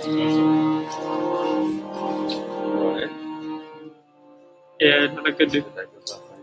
Alright. And nag-continue tayo sa ito.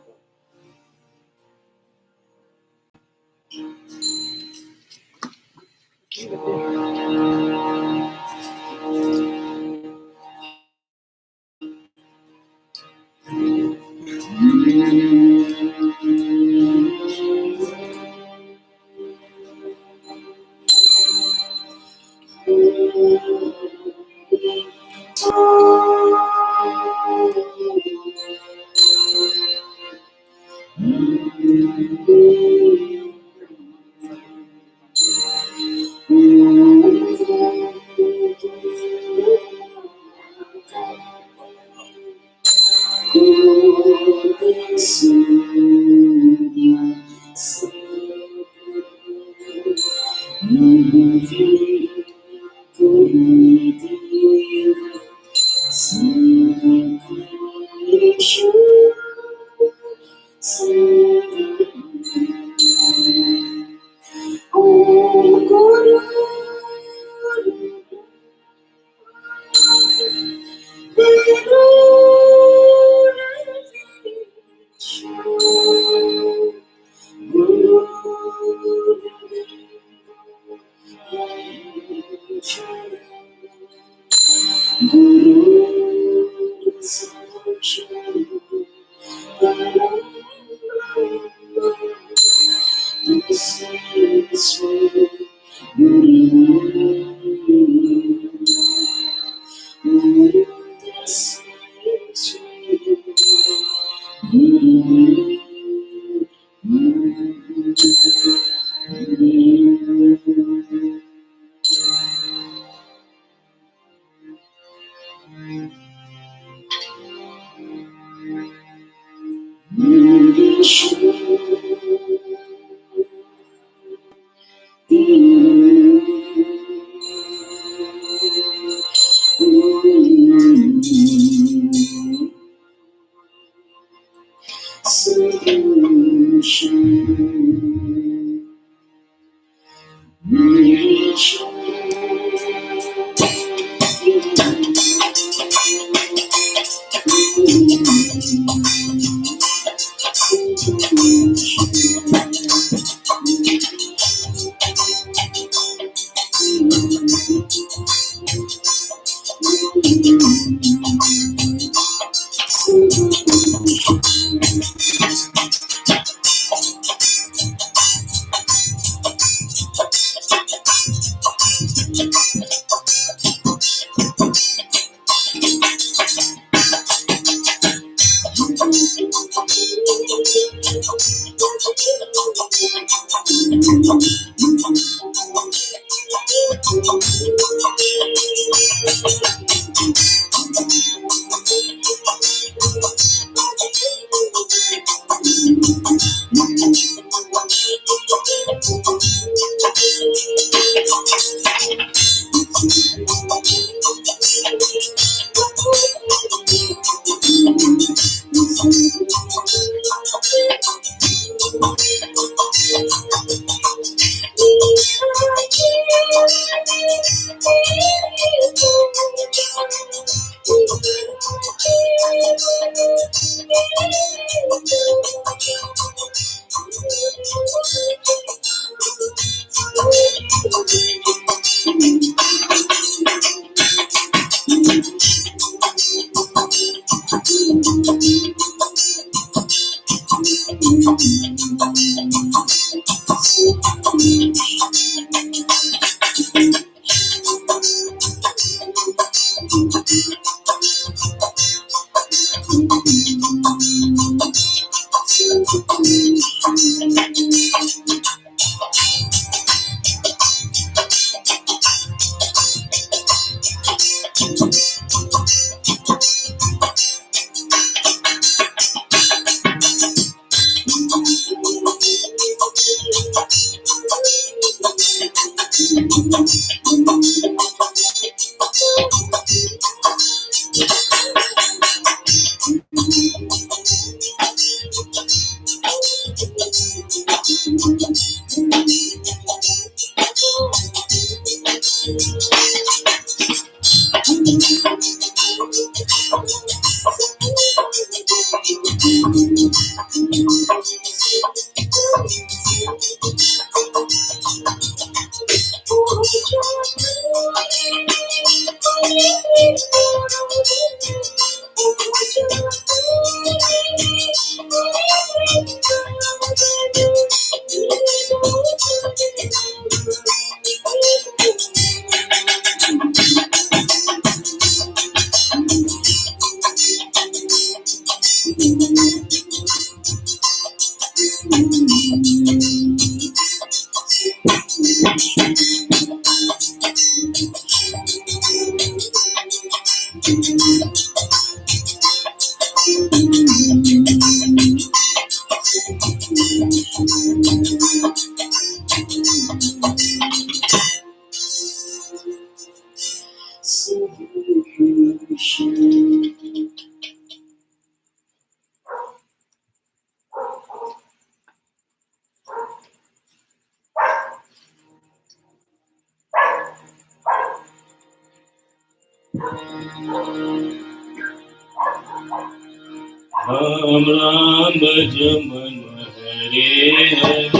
Ram Ram Bhajaman Hare Hare,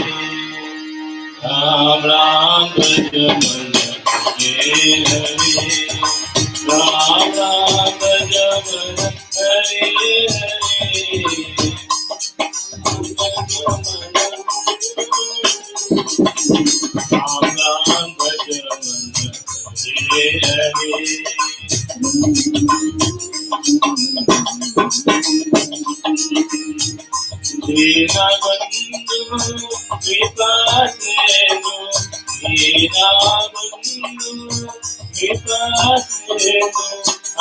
Ram Ram Bhajaman Hare Hare, Ram Ram Bhajaman Hare Hare, Ram Ram Bhajaman Hare Hare. Deenabandhu Vipasenu, Deenabandhu Vipasenu,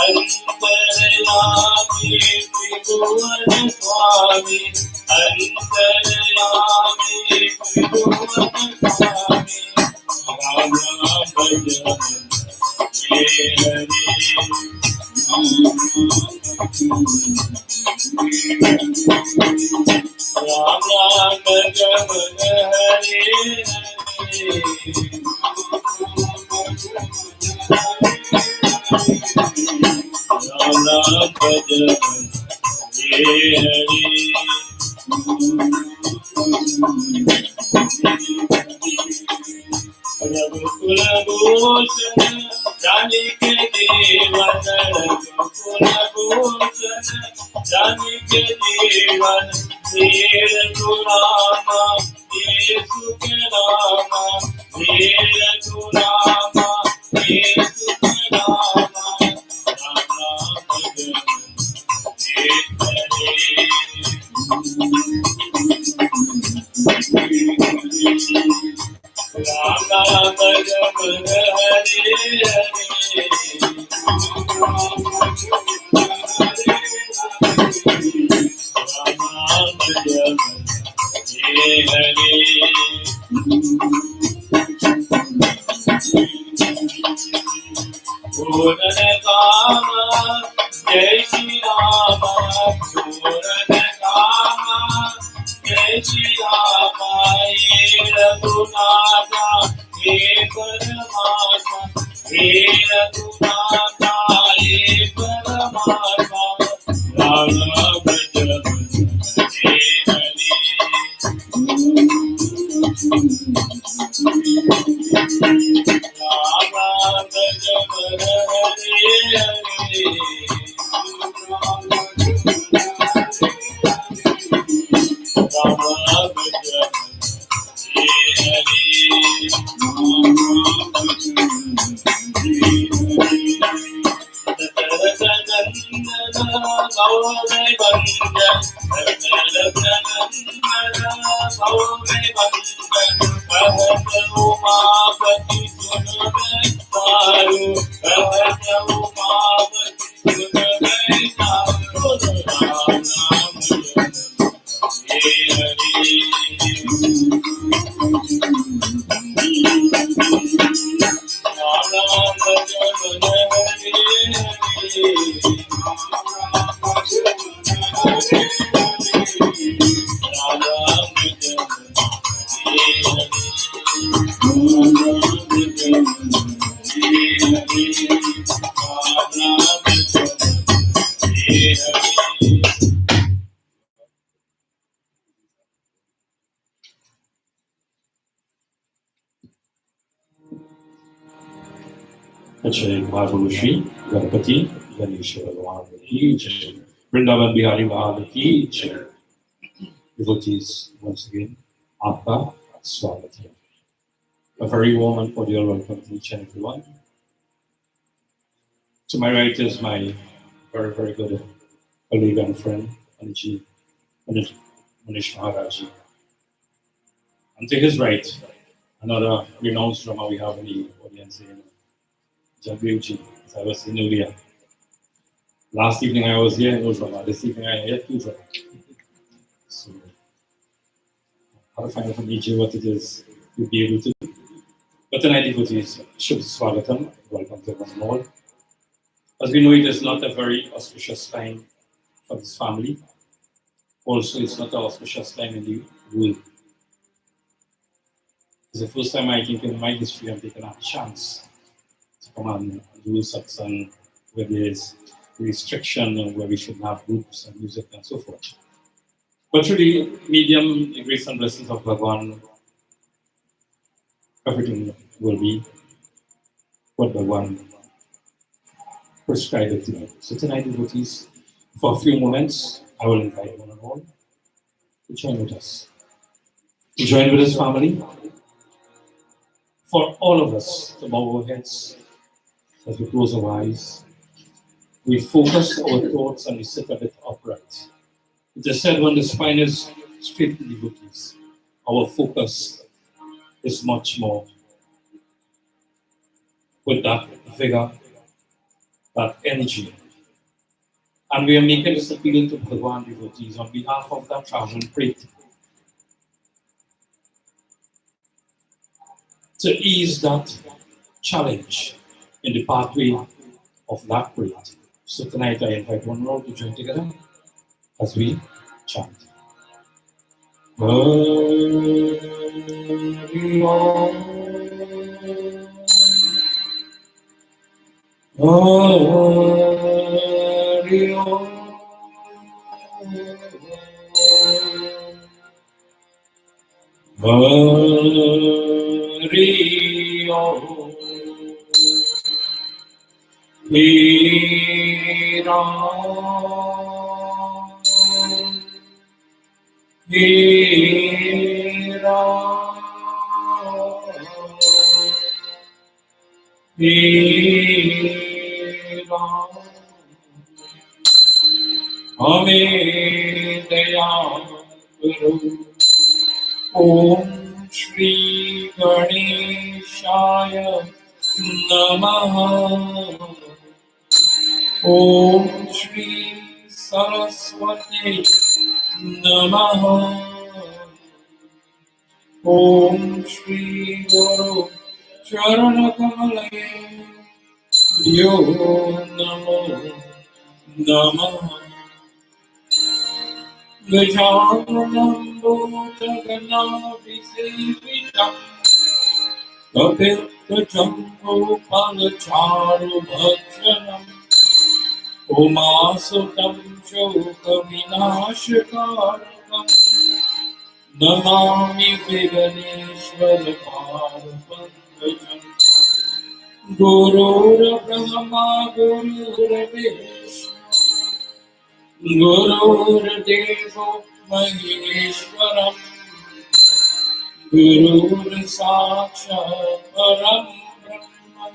Antaryami Tribhuvan Swami, Antaryami Tribhuvan Swami, Ram Ram Bhajaman Hare Hare. Ram Ram Bhajaman Hare Hare, Ram Ram Bhajaman Hare Hare. Raghukuల Bhushan, Janike Devan, Raghukula Bhushan, Janike Devan, Veera Rama, Yesu ke Rama, Veera Rama, Yesu ke Rama, Rama Bhajaman Hare Hare. Ram Ram Bhajaman Hare Hare, Ram Ram Bhajaman Hare Hare. Puran Kama, Jai Shri Rama, Puran Kama, Jai Shri Rama, Ye Raghunatha, Ye Paramatma, Ye Raghunatha, Ye Paramatma, Rama Bhajaman Hare Hare. Rama Bhajaman Hare Hare, Rama Bhajaman Hare अच्छे महागुरु श्री गणपति गणेश भगवान की जय वृंदावन बिहारी लाल की जय devotees once again आपका स्वागत है a very warm and cordial welcome to each and everyone. To my right is my very good colleague and friend Manish Maharaji, and to his right another renowned drummer we have in the audience here, Jagvevji, as I was saying earlier. Last evening I was here, no drama. This evening I had two drama. So, how to find out from DJ what it is you'll be able to do. But tonight, devotees, Shubh Swagatam, welcome to one and all. As we know, it is not a very auspicious time for this family. Also, it's not an auspicious time in the world. It's the first time I think in my history I've taken a chance to come and do satsang where there's restriction and where we shouldn't have groups and music and so forth. But through the medium, the grace and blessings of Bhagwan, everything will be what Bhagwan prescribed it tonight. So tonight, devotees, for a few moments, I will invite one and all to join with us. To join with his family. For all of us to bow our heads as we close our eyes. We focus our thoughts and we sit a bit upright. It is said when the spine is straight, devotees, our focus is much more with that vigor, that energy. And we are making this appeal to Bhagwan devotees on behalf of that traveling Prit to ease that challenge in the pathway of that Prit. So tonight I invite one more to join together as we chant. Hari Om. Hari Om. Hari Om. He Ram. He Ram. He Ram. Hame daya karo. Om Shri Ganeshaya Namaha. Om Shri Saraswati Namaha. Om Shri Guru Charanakamale Yo Namo Namaha. Gajanam Bhutaganavisevitam Kapiltajambo Palacharu Bhajanam Umasutam Shokavinashakarakam Namami Viganeshwara Parapakajam Gurura Brahma Gurura Vishnu Gurura Devo Maheshwaram Gurura Sakshat Param Brahma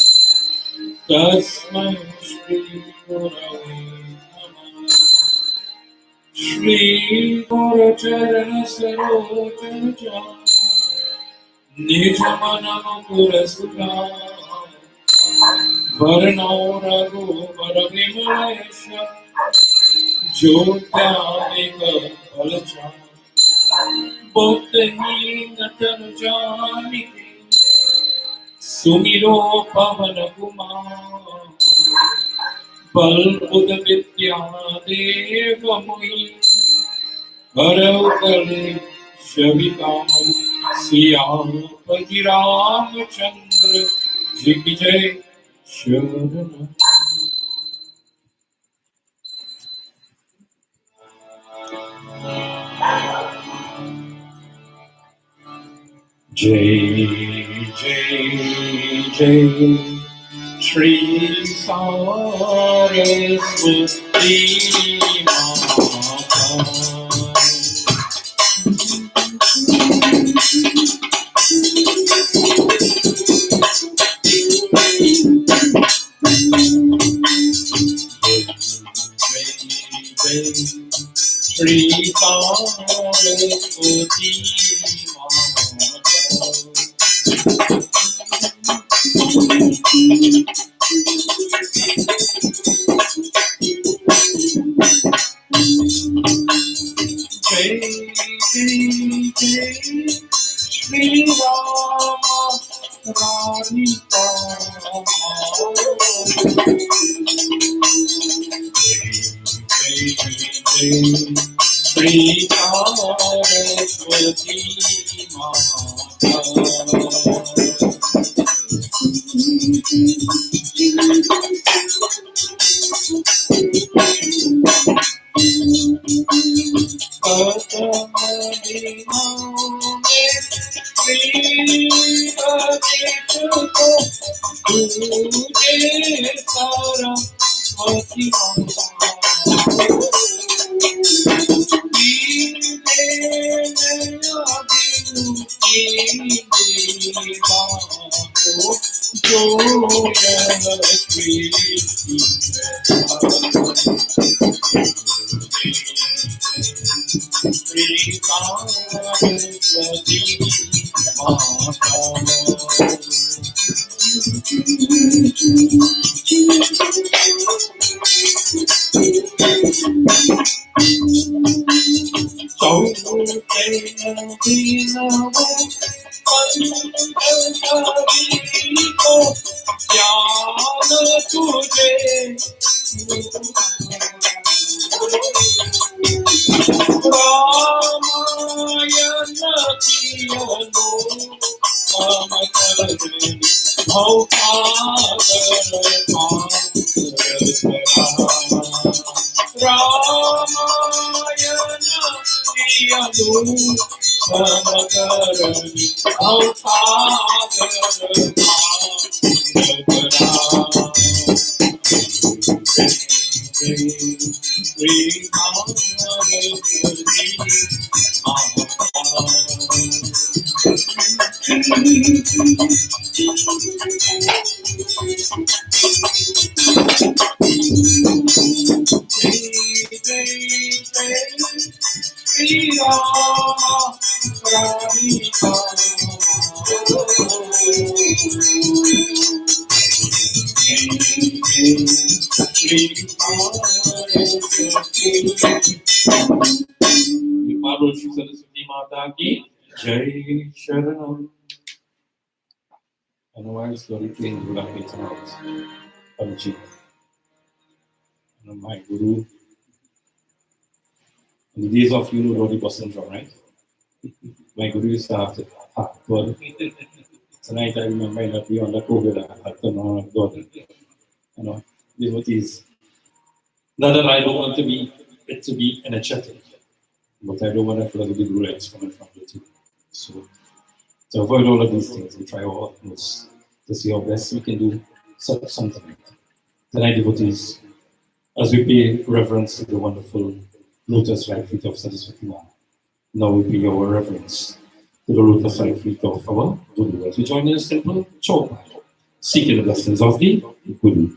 Tasmai Shri Gurave Namah. Shri Guru Charana Sarojana Jaya Nijamana Mukura Sudha Varno Raghu Varavimalesha Jyotyamika Palacha Bhaktahin Tanujamiki Sumiro Pavana Kumar Balbuddha Vidya Deva Mui Haravkali Shavikam Siyam Pati Ramachandra Ji ki Jai Sharana. Jai Jai Jai Shri Saraswati Mata. Shri Saraswati Jai Jai Jai Shri Rama Rani Shri Saraswati Mata. Shri Saraswati Mata ki Jai Sharanam. And why is glory to Guru tonight? Panji. And my Guru. In the days of Lori syndrome, right? My Guru used to have to well, tonight I remember that we on the COVID, I had to know God. Devotees. Not that I don't want it to be energetic, but I don't want to feel like the Guru is coming from the too. So to avoid all of these things, we try our utmost to see how best we can do something like that. Tonight, devotees, as we pay reverence to the wonderful lotus right feet of Saraswati Ma, now we pay our reverence to the lotus right feet of our Guru. As we join in a simple chopal, seeking the blessings of the Guru.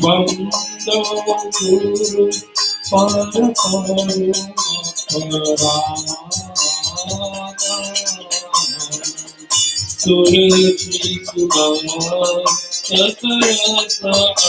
Bando Guru Para Surati Kumar Sakarata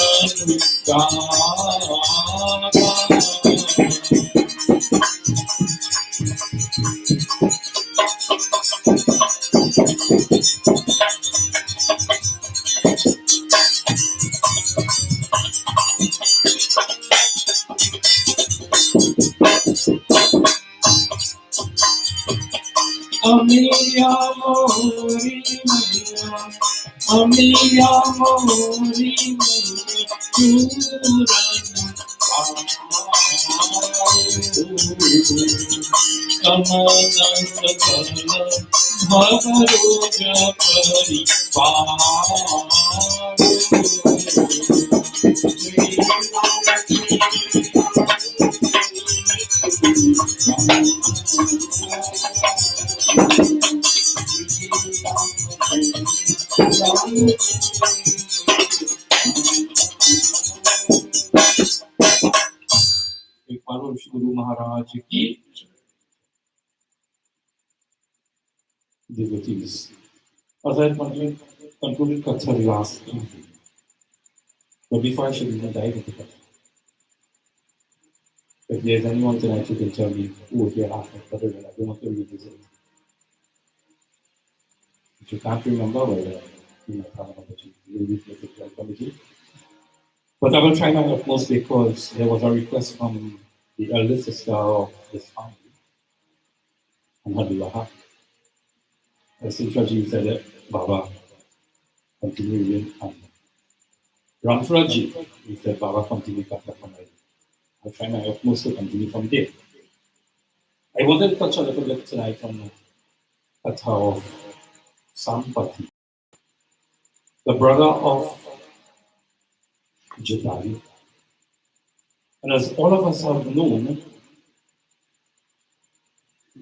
Amiya Mori Maya, Amiya Mori Maya, Kamala Sakala Bhagaroja Guru Maharaj ki devotees. As I concluded Katha last evening, but before I should even dive into Katha, if there's anyone tonight who can tell me who here after Katha, I don't want to revisit. If you can't remember, well, you might have an opportunity to revisit your committee. But I will try my utmost because there was a request from the eldest sister of this family, and Hadiwaha. As Sintraji said it, Baba, continue reading, and Ramfraji, he said, Baba, continue Katha from there. I'll try my utmost to continue from there. I wanted to touch a little bit tonight on Katha of Sampati, the brother of Jatayu. And as all of us have known,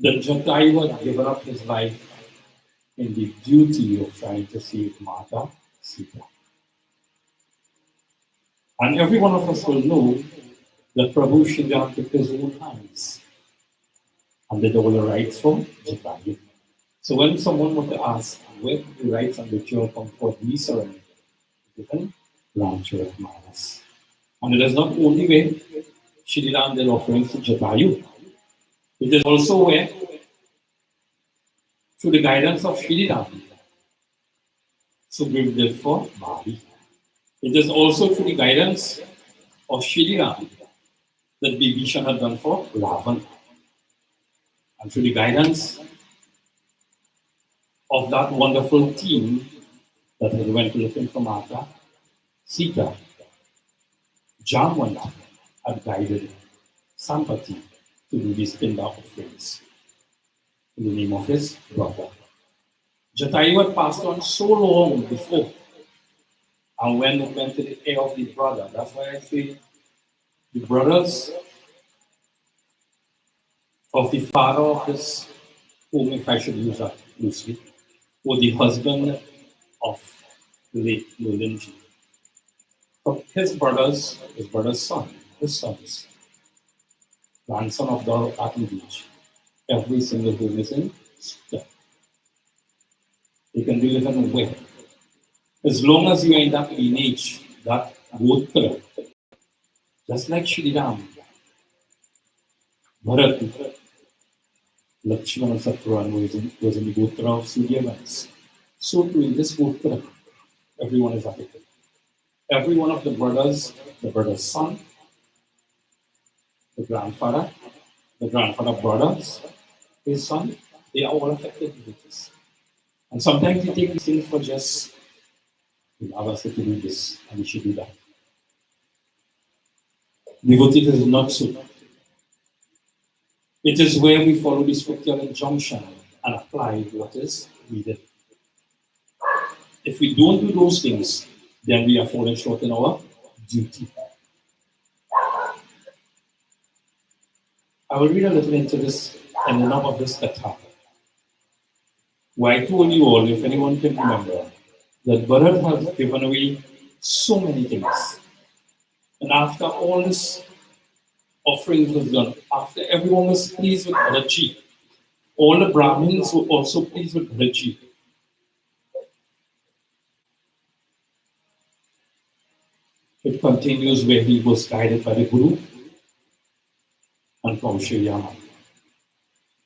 that Jatayu had given up his life in the duty of trying to save Mata Sita. And every one of us will know that Prabhu Shriram took his own hands and did all the rites for Jatayu. So when someone were to ask, where did the rites and ritual come for these surrender? Given Ramcharat Manas. And it is not only where Shriram did offerings to Jatayu, it is also where, through the guidance of Shriram, Sugriv did for Bali. It is also through the guidance of Shriram that Bibhishan had done for Ravan. And through the guidance of that wonderful team that had went looking for Mata, Sita, Jamwana had guided Sampati to do these Pinda offerings in the name of his brother. Jatayu had passed on so long before, and when it went to the heir of the brother, that's why I say the brothers of the father of this, whom if I should use that loosely, or the husband of the late Merlene. His brother's son, his sons, grandson of the Atom Beach, every single home is in step. You can live in way. As long as you are in that lineage, that Gotra, just like Shriram, Bharat, Lakshmana Satruvan was in the Gotra of Suryavans. So too in this Gotra, everyone is affected. Every one of the brother's son, the grandfather brothers, his son, they are all affected with this. And sometimes we take these things for just, we have us to do this, and we should do that. Devotee is not so. It is where we follow the scriptural injunction and apply what is needed. If we don't do those things, then we are falling short in our duty. I will read a little into this and the name of this katha. Where I told you all, if anyone can remember, that Bharat has given away so many things. And after all this offerings was done, after everyone was pleased with Bharatji, all the Brahmins were also pleased with Bharatji. It continues where he was guided by the Guru and from Shriyama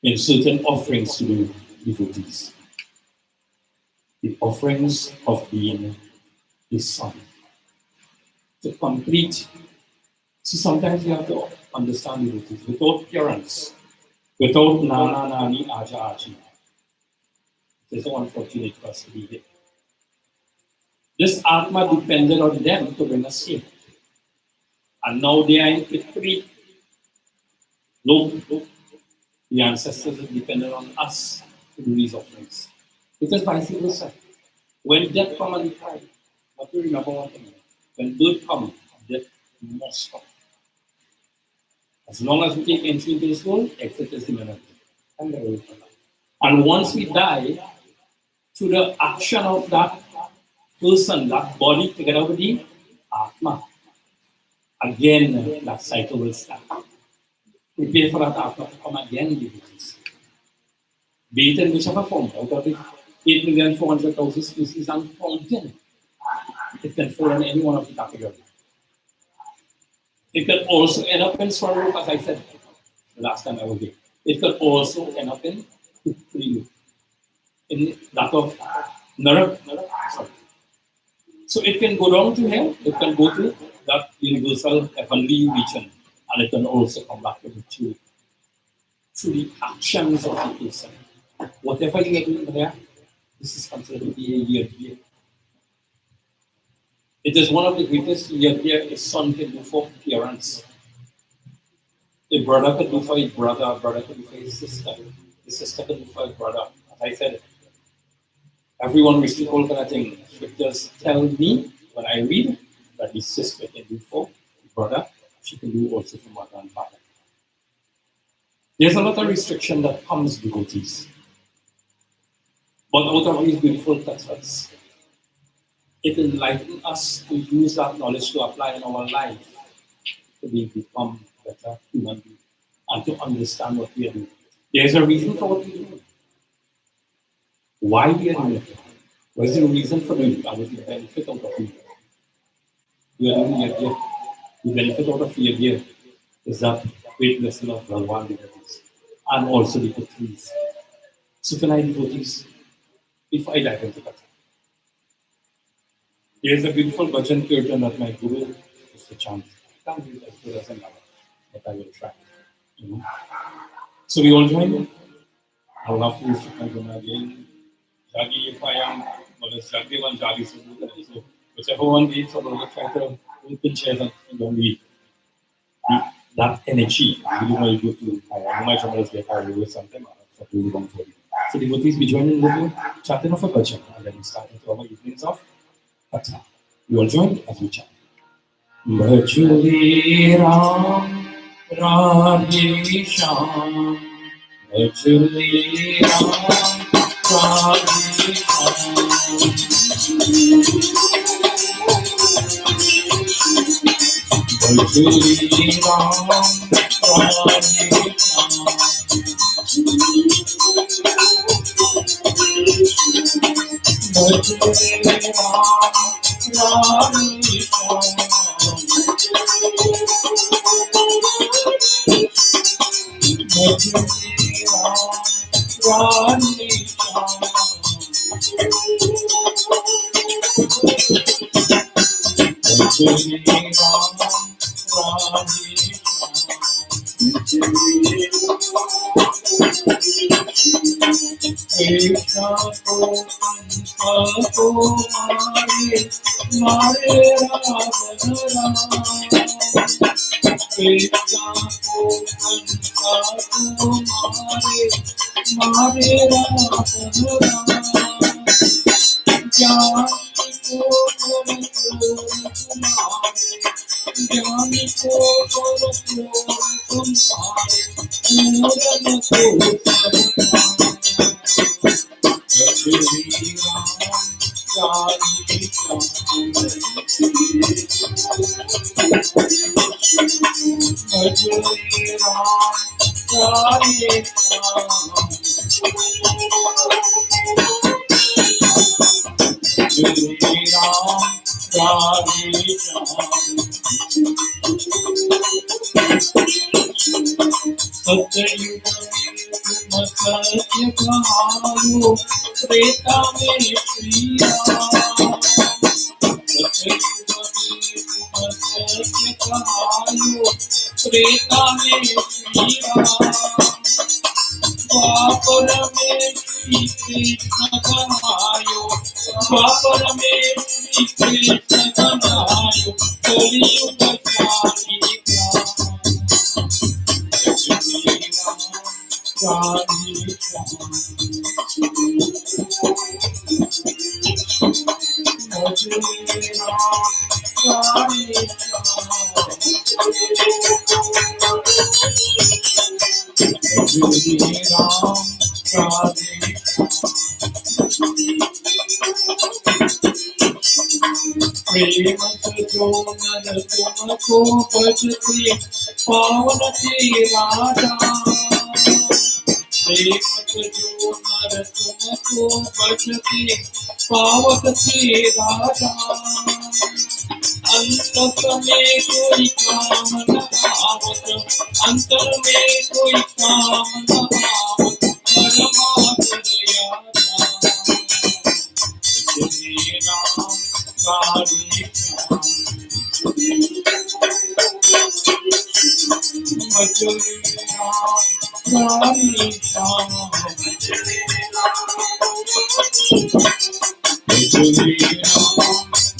in certain offerings to the devotees. The offerings of being his son. To complete. See, sometimes you have to understand devotees without parents, without Nana, Nani, Aja, Aji. It's so unfortunate for us to be here. This Atma depended on them to bring us here. And now they are in victory. No, the ancestors are dependent on us to do these offerings. Because vice versa. When death comes and die, but you remember one thing. When birth comes, death must come. As long as we take entry into this world, exit is imminent. And once we die, through the action of that person, that body together with the Atma, again that cycle will start. Prepare for that Atma to come again in devotees. Be it in whichever form, out of the 8,400,000 species and counting, it can fall in any one of the categories. It can also end up in Swarloop, as I said the last time I was here. It could also end up in Krilu, in that of Narak. Sorry. So it can go down to hell, it can go to that universal heavenly region, and it can also come back to the truth through the actions of the person. Whatever you are doing there, this is considered to be a year. It is one of the greatest year a son can do for parents. A brother can do for his brother, a brother can do for his sister can do for his brother. As I said, everyone receives all kind of things. Scriptures tell me when I read that his sister can do for his brother, she can do also for mother and father. There's a lot of restriction that comes with devotees. But out of these beautiful tattvas, it enlightens us to use that knowledge to apply in our life to become better human beings and to understand what we are doing. There's a reason for what we do. Why we are doing it. What is the reason for doing it? And what is the benefit out of it? We are doing it here. The benefit out of here is that great lesson of Bhagavan devotees and also the devotees. So can I devotees? If I dive into that. There is a beautiful bhajan kirtan that my guru used to chant. I can't do it as good as another, but I will try. So we all join. I'll have to restrict my guna again. Jagi, if I am, well, it's Jagi one, Jagi so whichever one we eat, so we'll try to open chairs and don't we that energy. I really want to go to my channel is like I do something. So devotees, we join in with you, chanting of a bhajan, and then we start into our evenings of Katha. You all join as we chant. Bhajuli Ram, Radhe Shyam. Bhajuli Ram, Radhe Shyam. Bhajuli Ram, Radhe Shyam. Krishna Kanayo, Baba Ramesh, Krishna Kanayo, Kaliyuga Kalika, Kalika, तुमको बचती पावनती राधा प्रेम जो नर तुमको बचती पावनती राधा अंत में कोई काम न आवत अंतर में कोई काम न आवत परमात्मा राम काली मजूरी राम काली श्याम मजूरी राम काली श्याम मजूरी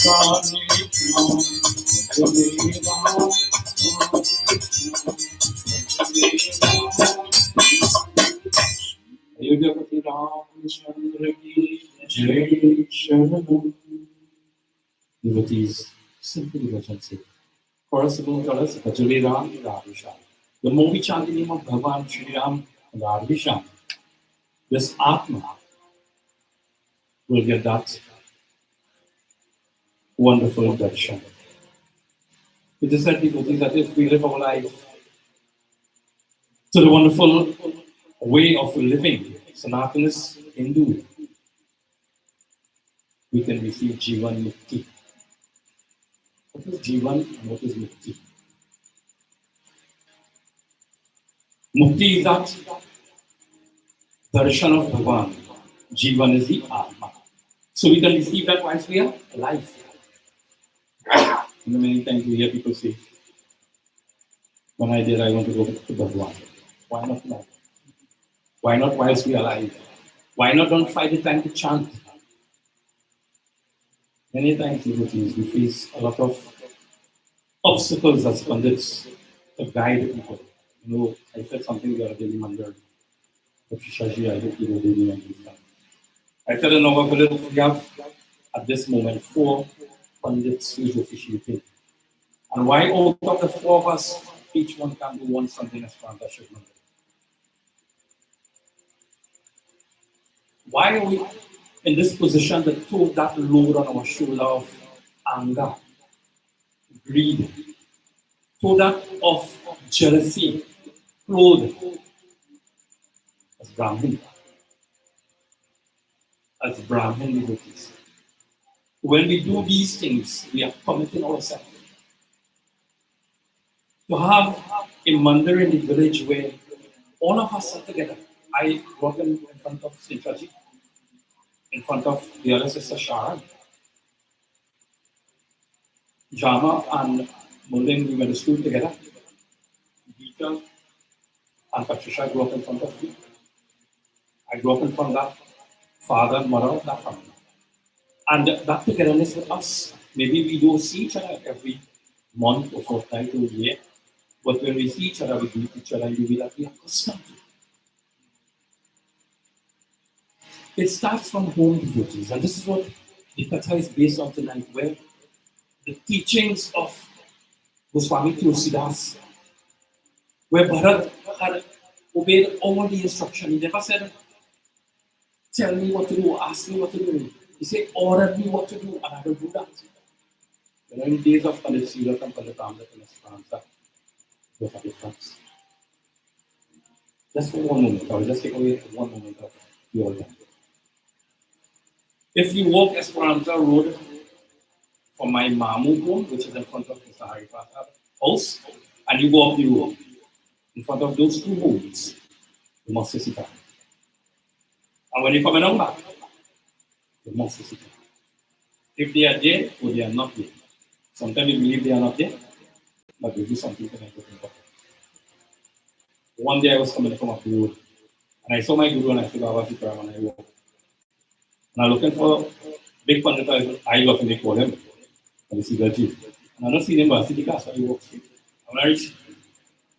राम अयोध्यापति रामचंद्र की जय शरणम. Devotees, simply bhajan say, chorus alone tell us, Bhajale Ram, Radhishan. The more we chant the name of Bhagavan Shri Ram, Radhishan, this Atma will get that wonderful darshan. It is said, devotees, that if we live our life to the wonderful way of living, Sanatanis Hindu, we can receive Jivan Mukti. What is Jivan and what is Mukti? Mukti is that darshan of Bhagavan. Jivan is the Atma. So we can receive that once we are alive. Many times we hear people say, when I did, I want to go to Bhagavan. Why not now? Why not whilst we are alive? Why not don't find the time to chant? Many times, devotees, we face a lot of obstacles as pandits to guide people. You know, I said something the other day, Mandir. Shaji, I hope you will really understand. I said in our village, we have at this moment 4 pandits who is officiating. And why out of the 4 of us, each one can do one something as Pranta Shiv Mandir? Why are we in this position to throw that load on our shoulder of anger, greed, throw that of jealousy, clothed as Brahmin, devotees? When we do these things, we are committing ourselves to have a mandir in the village where all of us are together. I walk in front of Sintraji, in front of the other sister Sharan. Jama and Mulin, we went to school together. Geeta and Patricia grew up in front of me. I grew up in front of that father and mother of that family. And that togetherness with us, maybe we don't see each other every month or fortnight or year, but when we see each other, we greet each other in the way that we are accustomed to. It starts from home, devotees, and this is what the Katha is based on tonight, where the teachings of Goswami Tulsidas, where Bharat had obeyed all the instruction. He never said, tell me what to do, ask me what to do. He said, order me what to do, and I will do that. You know, in the days of Pandit Sirat and Pandit Ramdas and Esperanza, those are different. Just for one moment, I will just take away one moment of your time. If you walk Esperanza Road from my Mamu home, which is in front of Mr. Haripat's house, and you go up the road, in front of those 2 homes, you must see it. And when you come along back, you must see it. If they are there or they are not there. Sometimes we believe they are not there, but we do something to make it important. One day I was coming from up the road, And I saw my guru and I said, Baba Sitaram, and I walked. And I'm looking for big Pandit, I love him, they call him, and this is Gaji. And I don't see him, but I see the class, so I walked straight. And I reached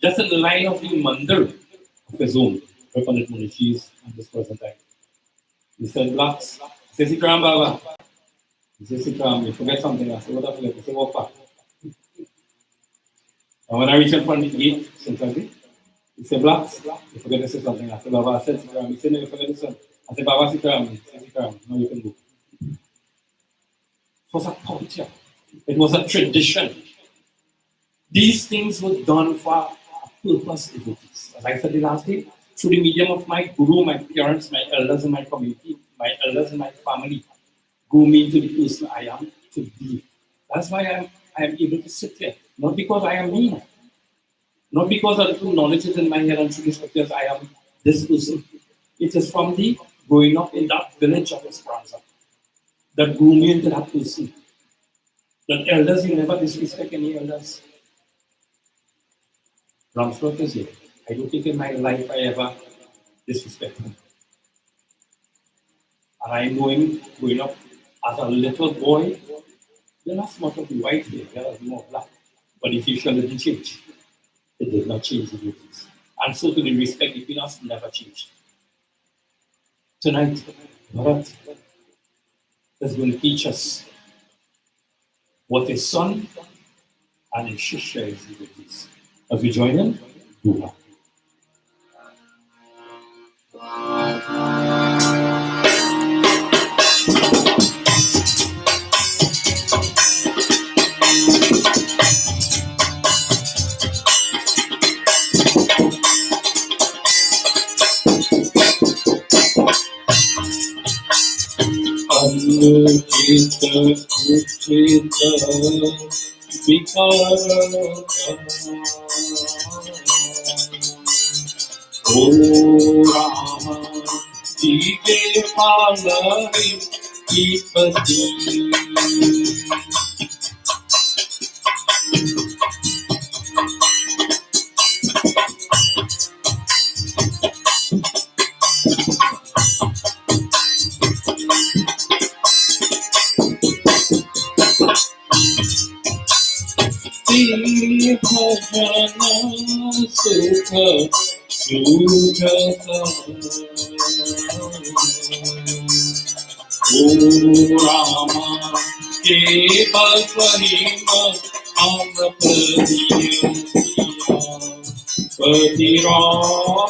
just in the line of the mandir of his own, where Pandit Munishi is at this present time. He said, Blacks, he says, Sitaram Baba. He says, Sitaram, you forget something. I said, what I forget? He said, walk back. And when I reached in front of the gate, centrally, he said, Blacks, you forget to say something. I said, Baba, I said, Sitaram. He said, no, you forget this one. I said, Baba, Sitaram. He said, Sitaram, now you can go. It was a culture. It was a tradition. These things were done for a purpose, devotees. As I said the last day, through the medium of my guru, my parents, my elders in my community, my elders in my family, grew me into the person I am to be. That's why I am able to sit here. Not because I am me, not because of the knowledge is in my head and through the scriptures I am this person. It is from the growing up in that village of Esperanza that grew me into that person. That elders, you never disrespect any elders. Ramsworth is here. I don't think in my life I ever disrespect him. And I know him growing up as a little boy, you're not smart of the white hair, you're more black. But the facial didn't change. It did not change the duties. And so to the respect between us never changed. Tonight, Bharat is going to teach us what his son and his Shishya is duties. As we join him, Duha. Anukita Kuchita Vikaraka O Rama Jike Palavi Ipati Bhajana Sukha Sujata O Rama Keval Parima Amrapadiya Pati Ramachandra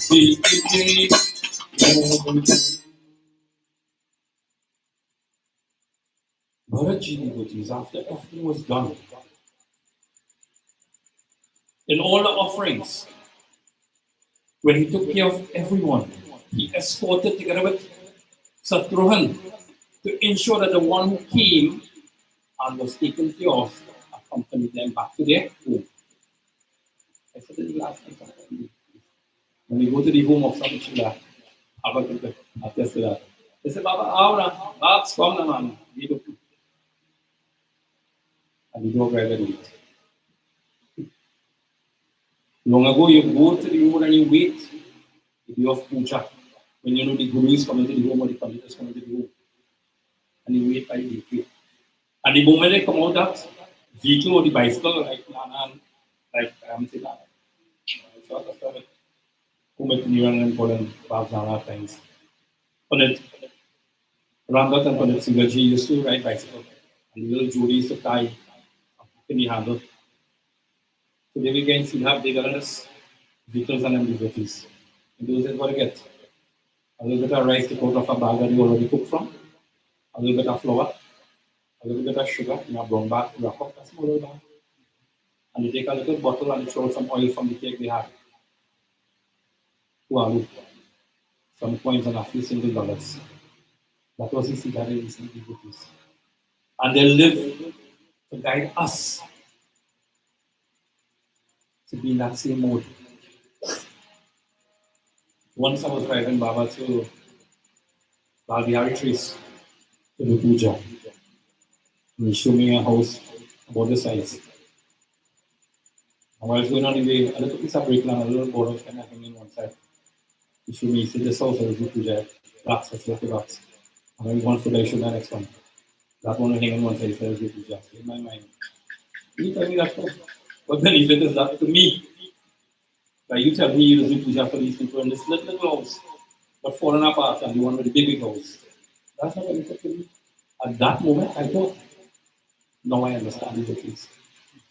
Siti Bharatji devotees, after everything was done, in all the offerings, when he took care of everyone, he escorted together with Satruhan to ensure that the one who came and was taken care of accompanied them back to their home. I said it last time. When we go to the home of some Chila, Abba attest to that. They said, Baba, Aura, Babs, come na man. We do. And we go wherever we eat. Long ago, you go to the room and you wait. The day of puja. When you know the guru is coming to the room or the pandit is coming to the room. And you wait by the gate. And the moment they come out that vehicle or the bicycle, like Nanan, like I'm saying, sort of stuff. Who met Niran and Poland, Bhavnana times. Pandit Ramdat and Pandit Singaji used to ride bicycle. And the little Jodi used to tie in the handle. So they began to have bigger vehicles and devotees. And those days, what you get? A little bit of rice to out of a bag that you already cooked from, a little bit of flour, a little bit of sugar in a brown bag, wrap up a small bag. And you take a little bottle and you throw some oil from the cake they had. Some coins and a few single dollars. That was the cigarette recent devotees. And they live to guide us to be in that same mode. Once I was driving Baba to Balbihari trees to do puja. And he showed me a house about the size. And while I was going on the way, a little piece of break and a little board was kind of hanging on one side. He showed me, he said, this house is good to blocks, I said, blocks. And then one foot I showed the next one. That one hanging on one side, he said, good to in my mind. You tell me that for? What benefit is that to me? Like you tell me you do puja for these people in this little house, but falling apart and you want with the big house. That's not benefit to me. At that moment, I thought, now I understand the things.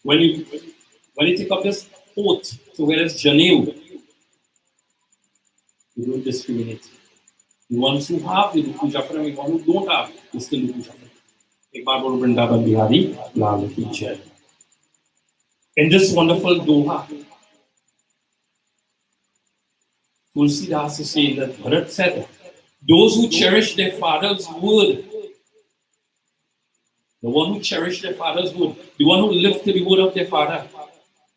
When you take up this oath to where it's Janelle, you don't discriminate. The ones who have, they do puja for them. The ones who don't have, they still do puja for them. एक बार बोलो वृंदावन बिहारी लाल की जय. In this wonderful doha, Tulsidas is saying that Bharat said, those who cherish their father's word, the one who cherished their father's word, the one who lived to the word of their father,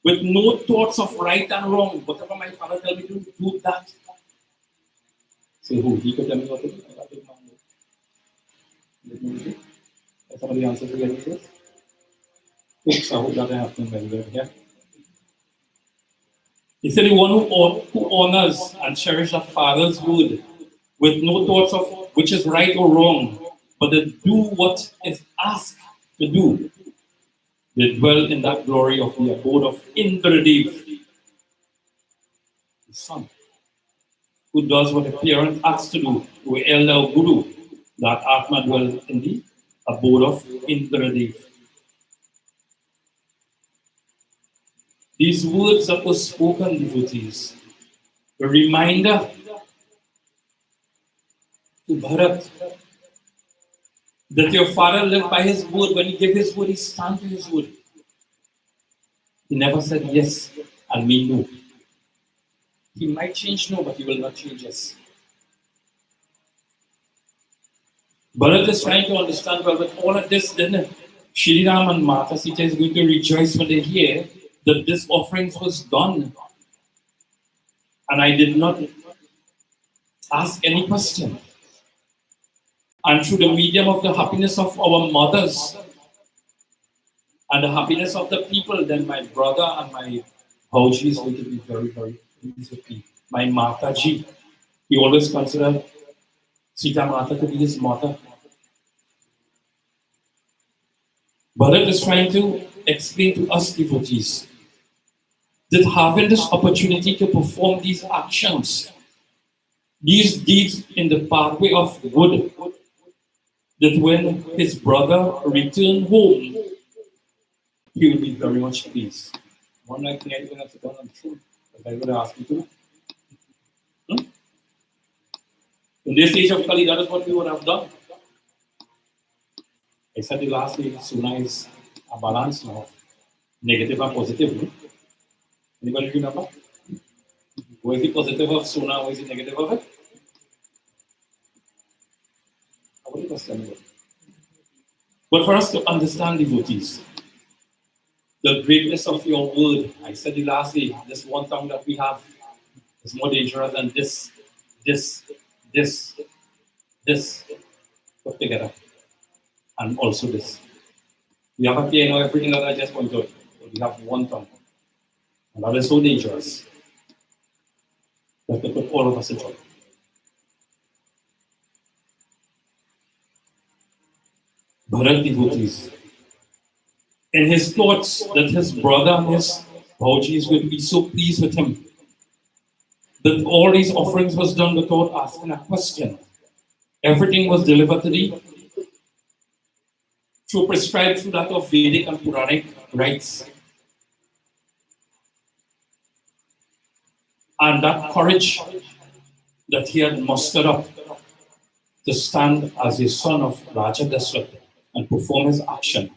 with no thoughts of right and wrong, whatever my father tell me to do that. Say who? He could tell me what to do. Somebody answer to get this? Oops, I hope that happened very well here. He said the one who honors and cherishes a father's word with no thoughts of which is right or wrong, but they do what is asked to do. They dwell in that glory of the abode of Indradev, the son, who does what a parent asks to do, to an elder or guru, that Atma dwells in the abode of Indradev. These words that were spoken, devotees, a reminder to Bharat that your father lived by his word. When he gave his word, he stand to his word. He never said yes and mean no. He might change no, but he will not change yes. Bharat is trying to understand, well, with all of this, then Shri Ram and Mata Sita is going to rejoice when they hear that this offering was done. And I did not ask any question. And through the medium of the happiness of our mothers and the happiness of the people, then my brother and my Bhauji is going to be very, very pleased with me. My Mataji, he always considered Sita Mata to be his mother. Bharat is trying to explain to us devotees that having this opportunity to perform these actions, these deeds in the pathway of good, that when his brother returned home, he will be very much pleased. One night I didn't have to go on true, but I would ask you to. In this age of Kali, that is what we would have done. I said the last week, Suna is a balance now, negative and positive. Anybody remember? What is the positive of Suna? What is the negative of it? But for us to understand, devotees, the greatness of your word, I said it last week, this one tongue that we have is more dangerous than this put together. And also this. We have a piano, everything that I just pointed out, but we have one tongue. And that is so dangerous that it put all of us in trouble. Bharat devotees, in his thoughts that his brother and his Bhauji is going to be so pleased with him, that all these offerings was done without asking a question. Everything was delivered to thee through prescribed through that of Vedic and Puranic rites. And that courage that he had mustered up to stand as a son of Raja Dasrat and perform his action,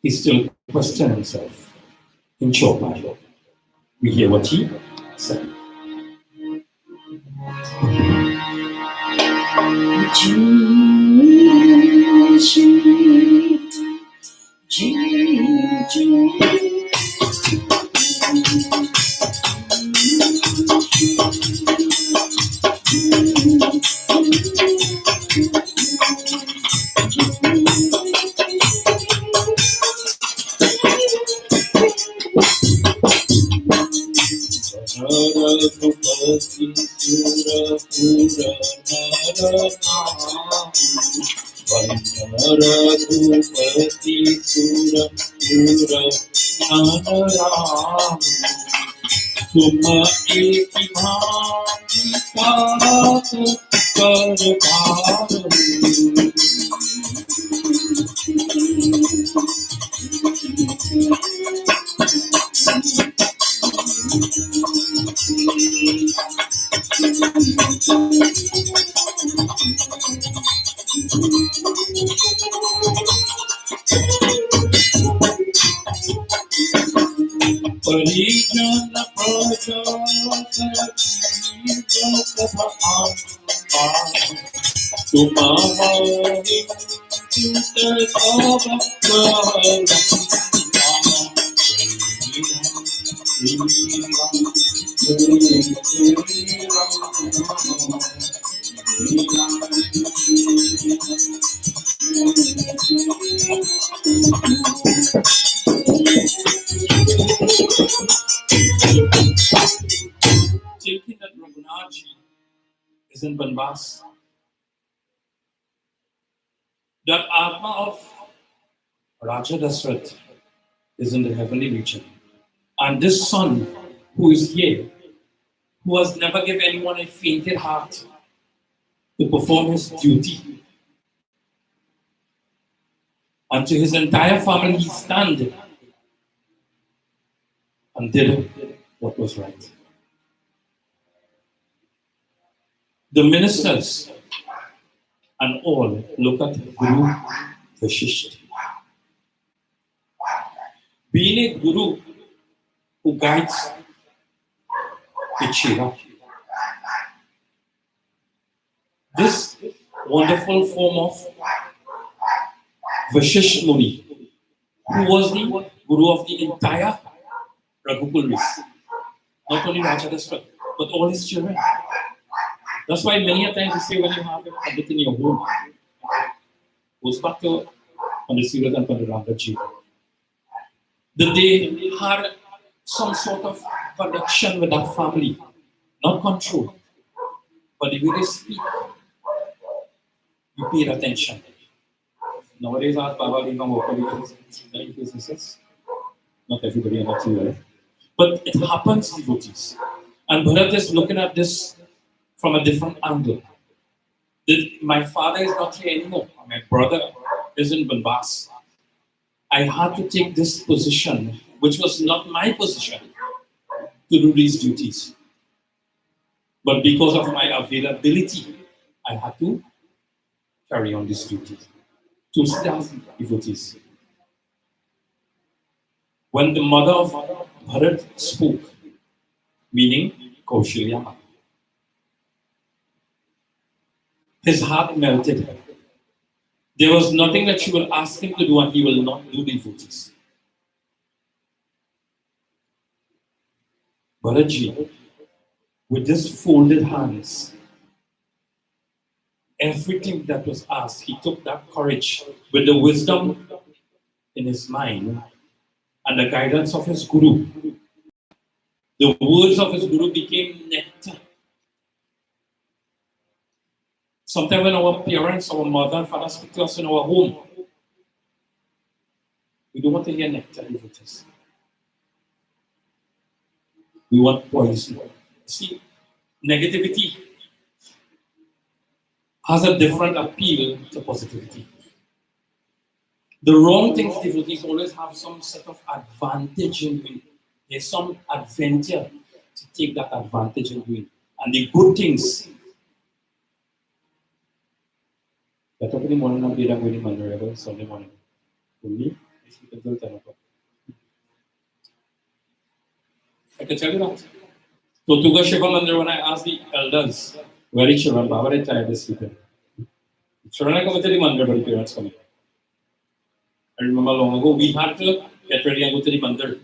he still questioned himself. In Chopin, we hear what he said. Raghupati सुर पुर नर रघुपति सुर पुर नर तुम एक भांति पास कर पारो परिजन प्रजा तुम हमारी Thinking that Raghunathji is in Banbas, that Atma of Raja Dasrath is in the heavenly region. And this son who is here, who has never given anyone a fainted heart to perform his duty, and to his entire family he stand and did what was right. The ministers and all look at Guru Vashisht. Being a Guru who guides the Chira. This wonderful form of Vashisht Muni, who was the Guru of the entire Raghukul race. Not only Raja Dasrath, but all his children. That's why many a times you say when you have a Pandit in your home, goes back to Pandit Sirat and Pandit Ramdaji, that they had some sort of connection with that family, not control, but the way they speak, you pay attention. Nowadays, our Baba being many businesses, not everybody are not well. But it happens, devotees. And Bharat is looking at this from a different angle. That my father is not here anymore. My brother is in Banbas. I had to take this position, which was not my position, to do these duties. But because of my availability, I had to carry on these duties. 2,000 devotees. When the mother of Bharat spoke, meaning Kaushalya, his heart melted. There was nothing that she will ask him to do and he will not do devotees. Bharatji, with his folded hands, everything that was asked, he took that courage with the wisdom in his mind and the guidance of his Guru. The words of his Guru became nectar. Sometimes when our parents, our mother and father speak to us in our home, we don't want to hear nectar devotees. We want poison. See, negativity has a different appeal to positivity. The wrong things devotees always have some sort of advantage in doing. There's some adventure to take that advantage in doing. And the good things, that opening morning of data going in Sunday morning. For me, it's until 10 o'clock. I can tell you that. So to go Shiva Mandir, when I asked the elders, where is children? Baba retired this weekend. Children are coming to the Mandir, but the parents coming. I remember long ago, we had to get ready and go to the Mandir.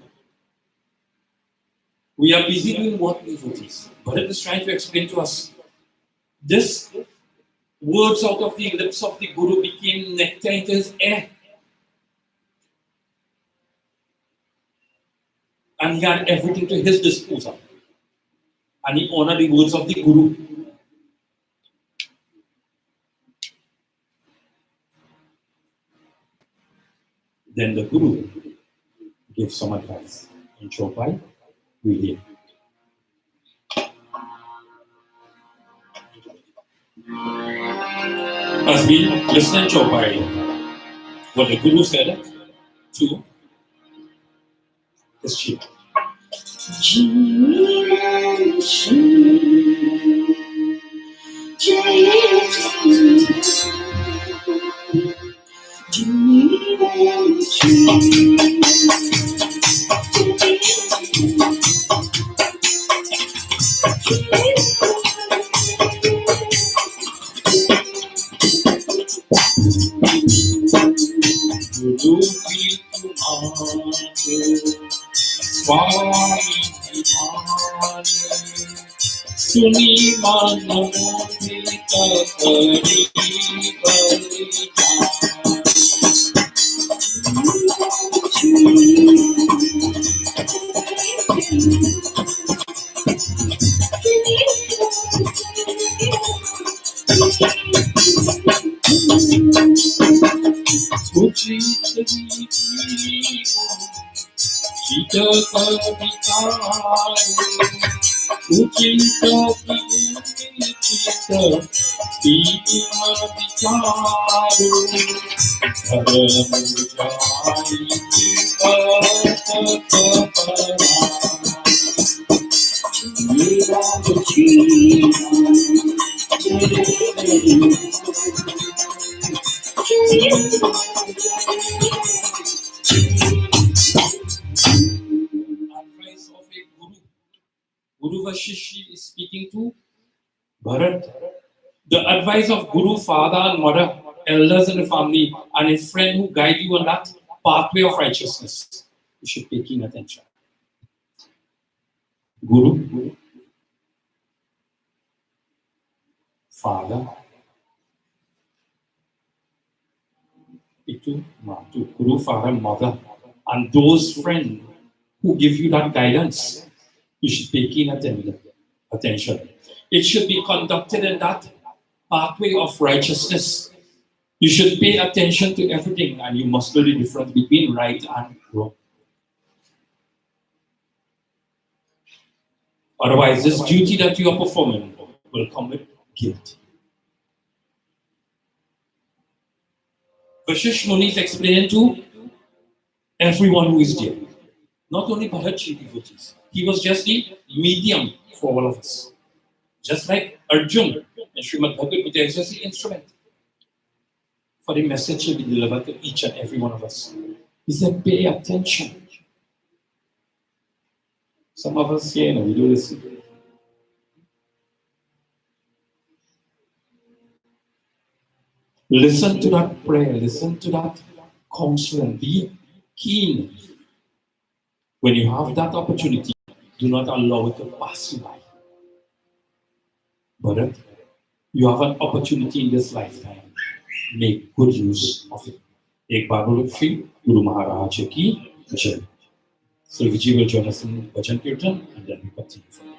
We are busy doing what devotees. Bharat is trying to explain to us. This words out of the lips of the Guru became nectar into his air. And he had everything to his disposal. and he honored the words of the Guru. Then the Guru gave some advice. In Chopai, we hear. As we listen to Chopai, what the Guru said to his sheep. Guru ki tumhare Swami Dhimane Suni mano mita kari bali Chita kavitare Uchita chita Pima vicharu Dharamujari Advice of a Guru. Guru Vashishi is speaking to Bharat. The advice of Guru, father and mother, elders in the family, and a friend who guide you on that pathway of righteousness. You should pay keen attention. Guru, father, Pitu, Matu, Guru, father, mother, and those friends who give you that guidance. You should pay keen attention. It should be conducted in that pathway of righteousness. You should pay attention to everything, and you must know the difference between right and wrong. Otherwise, this duty that you are performing will come with guilt. Vashish Muni is explaining to everyone who is there. Not only Bharatji devotees. He was just the medium for all of us. Just like Arjun and Srimad Bhagavad Gita is just the instrument for the message to be delivered to each and every one of us. He said, pay attention. Some of us here, we do listen. Listen to that prayer, listen to that counsel, and be keen. When you have that opportunity, do not allow it to pass you by. But you have an opportunity in this lifetime. Make good use of it. Ek baar bolo Shri Guru Maharaj ki Jai. So Vijay will join us in Bhajan Kirtan and then we continue from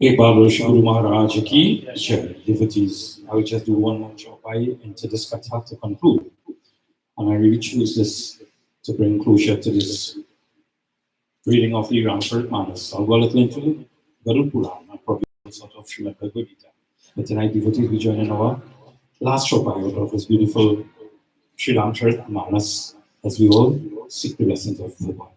एक बार Guru Maharaj ki jai. Devotees, I will just do one more chopai into this katha to conclude. And I really choose this to bring closure to this reading of the Ramcharitmanas. I'll go a little into Garuda Puran, and probably sort of Srimad Bhagavad Gita. But tonight, devotees, we join in our last chopai out of this beautiful Sri Ramcharitmanas as we all seek the blessings of the Lord.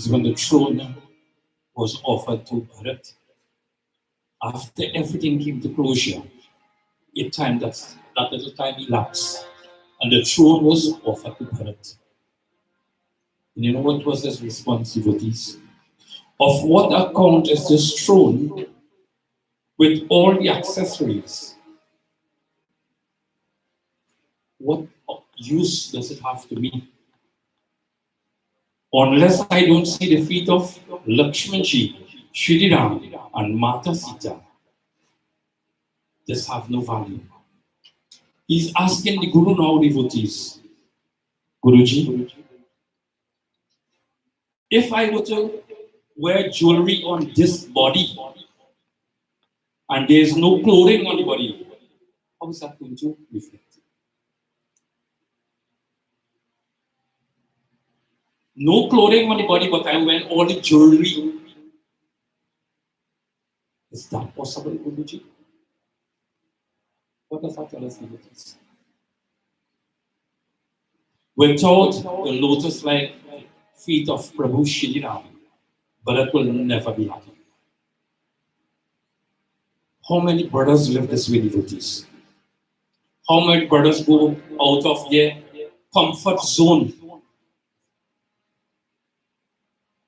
When the throne was offered to Bharat, after everything came to closure, that little time elapsed, and the throne was offered to Bharat. And you know what was his response, devotees? Of what account is this throne with all the accessories? What use does it have to me? Unless I don't see the feet of Lakshmanji, Shri Ram, and Mata Sita, this have no value. He's asking the Guru now, devotees, Guruji, If I were to wear jewelry on this body and there's no clothing on the body, how is that going to reflect? No clothing on the body, but I'm wearing all the jewelry. Is that possible, Guruji? What does that tell us, devotees? Without the lotus-like feet of Prabhu Shri Ram, Bharat will never be happy. How many brothers live this way, devotees? How many brothers go out of their comfort zone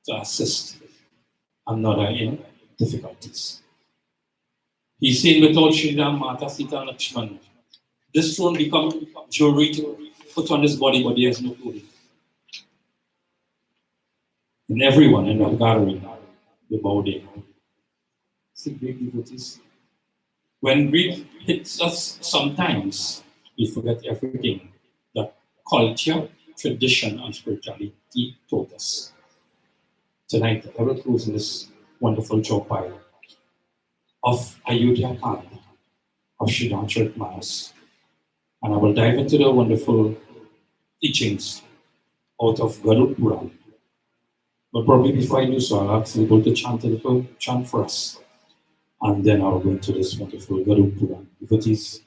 to assist another in difficulties? He's saying without Shri Ram, Mata, Sita, Lakshman, this won't become jewelry to put on his body, but he has no clothing. And everyone in that gathering, they bow down. See, great devotees. When grief hits us, sometimes we forget everything that culture, tradition, and spirituality taught us. Tonight, I will close this wonderful chaupai of Ayodhya Kand of Sridhar Charitmanas. And I will dive into the wonderful teachings out of Garud Puran. But probably before I do so, I'll ask people to chant a little chant for us. And then I'll go into this wonderful Garud Puran. Devotees,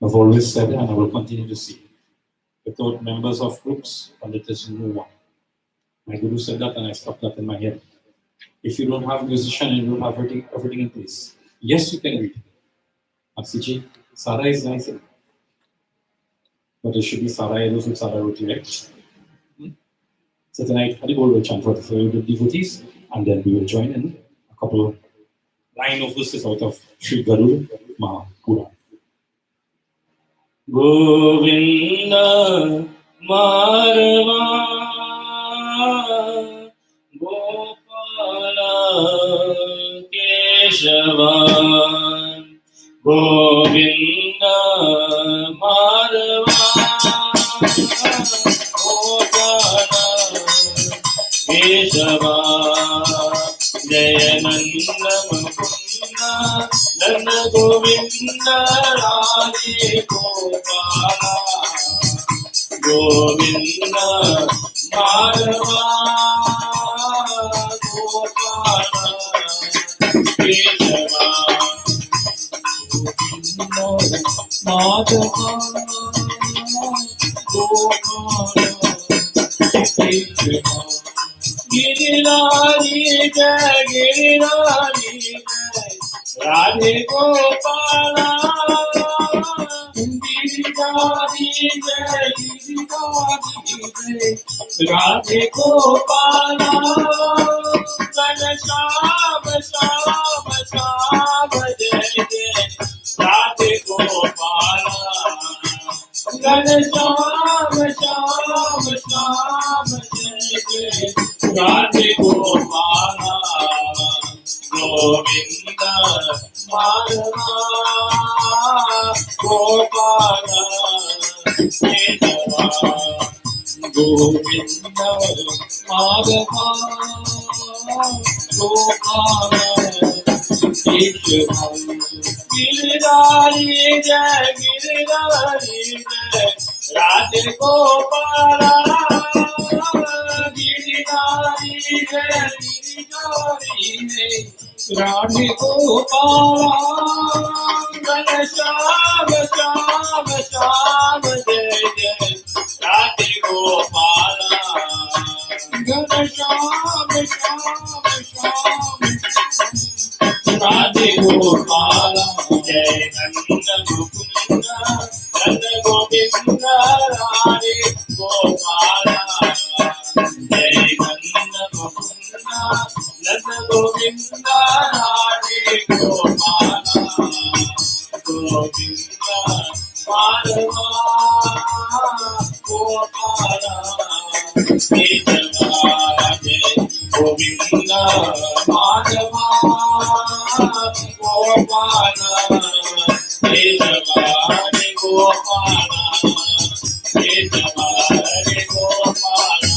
I've always said, and I will continue to say, without members of groups, and it is no one. My Guru said that, and I stuck that in my head. If you don't have a musician and you don't have everything in place, yes, you can read. Aksiji, Sara is nice, but it should be Sara Edos and Sara Roti, right? So tonight, Haribol will chant for the devotees, and then we will join in a couple of line of verses out of Sri Garud Mahapuran. Govinda Marva Gopala Keshava Govinda Marva Gopala Keshava Jayananda Mukunda Nanda Govinda Radhe Gopala Govinda Madhava Gopala Keshava Madhava Gopala Keshava Girirari Jai Girirari Jai Radhe Gopala Girirari Jai Girirari Jai Radhe Gopala Gana Shama Shama Shama Jai Jai Radhe Gopala Gana Shama Shama Shama Jai Jai Radhe Gopala Govinda Madhava Gopala Keshava Govinda Madhava Gopala Keshava Girirari Jai Girirari Jai Radhe Gopala Girirari Jai Radhe Gopala Gana Shama Shama Shama Jai Jai Radhe Gopala Gana Shama Shama Shama Radhe Gopala Jai Nanda Mukunda Nanda Govinda Radhe Gopala Jai Nanda Mukunda Nanda Govinda Radhe Gopala Govinda Madhava Gopala Keshava Govinda Madhava Gopala Keshava Gopala Keshava Gopala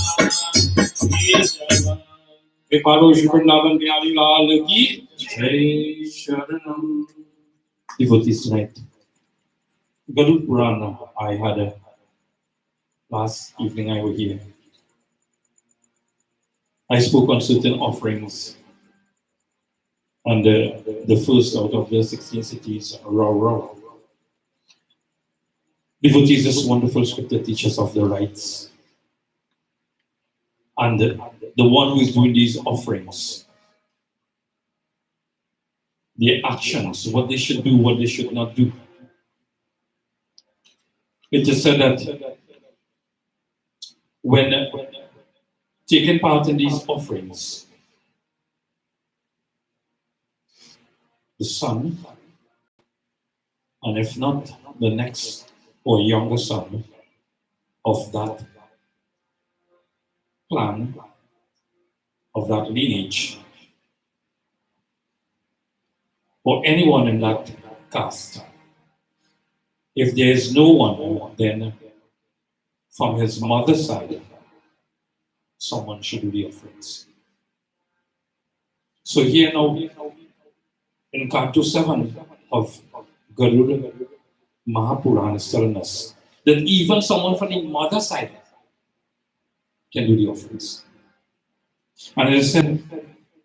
Keshava Devotees tonight. Garud Purana, I had a last evening I was here. I spoke on certain offerings, and the first out of the 16 cities, Raw. Devotees, this wonderful scripture teaches of the rights. And the one who is doing these offerings, their actions, what they should do, what they should not do. It is said that when taking part in these offerings, the son, and if not the next or younger son of that clan, of that lineage, or anyone in that caste, if there is no one, then from his mother's side, someone should do the offerings. So here now, in Canto 7 of Garuda Mahapurana is telling us that even someone from the mother's side can do the offerings. And it is said,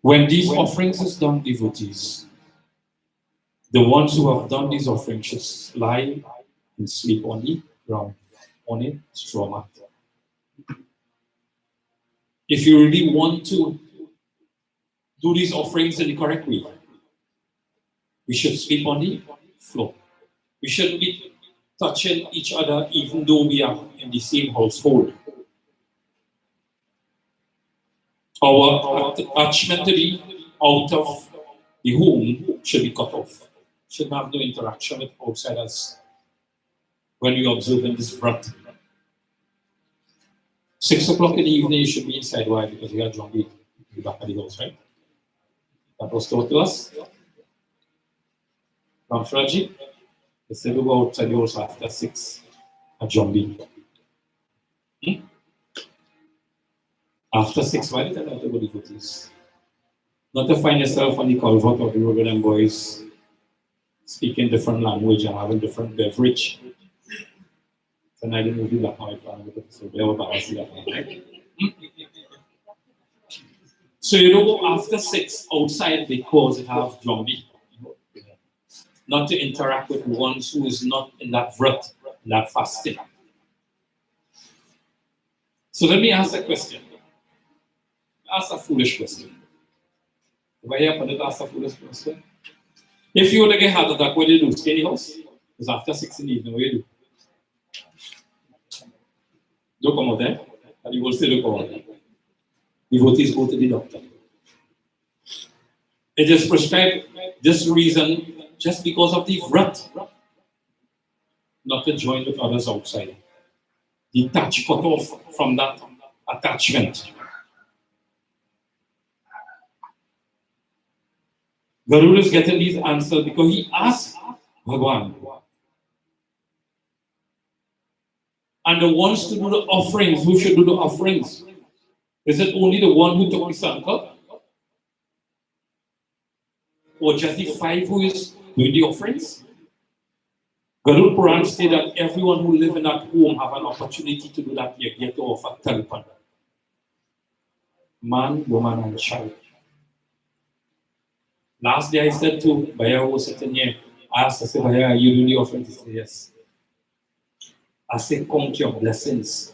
when these offerings is done, devotees, the ones who have done these offerings should lie and sleep on the ground, on a straw mat. If you really want to do these offerings in the correct way, we should sleep on the floor. We shouldn't be touching each other even though we are in the same household. Our attachment to the out of the home should be cut off. Shouldn't have no interaction with outsiders when we observe in this vrat. 6 o'clock in the evening, you should be inside. Why? Because we are jumping in the back of the house, right? That was taught to us. From Shraji, they said we go outside the house after 6 at jumping. After 6, why did I not go to this? Not to find yourself on the culvert or the road with them boys speaking different language and having different beverage. So I didn't move the black and white family, so they were balancing that one, right? So you don't go after 6 outside because it have zombie. Not to interact with ones who is not in that vrat, that fasting. So let me ask a question. Ask a foolish question. If I hear ask a foolish question. If you were to get heart attack, what do you do? Stay in the house? Because after 6 in the evening, what do you do? Don't come out there. And you will still go out there. Devotees go to the doctor. It is prescribed this reason just because of the vrat, not to join with others outside. Detach, cut off from that attachment. Garuda is getting these answers because he asked Bhagwan. And the ones to do the offerings, who should do the offerings? Is it only the one who took the sankalp? Or just the 5 who is doing the offerings? Garuda Puran stated that everyone who lives in that home have an opportunity to do that yet to offer talpan. Man, woman, and child. Last day I said to Baya who was sitting here, I asked, I said, Baya, you do the offerings? He said, yes. I said, count your blessings.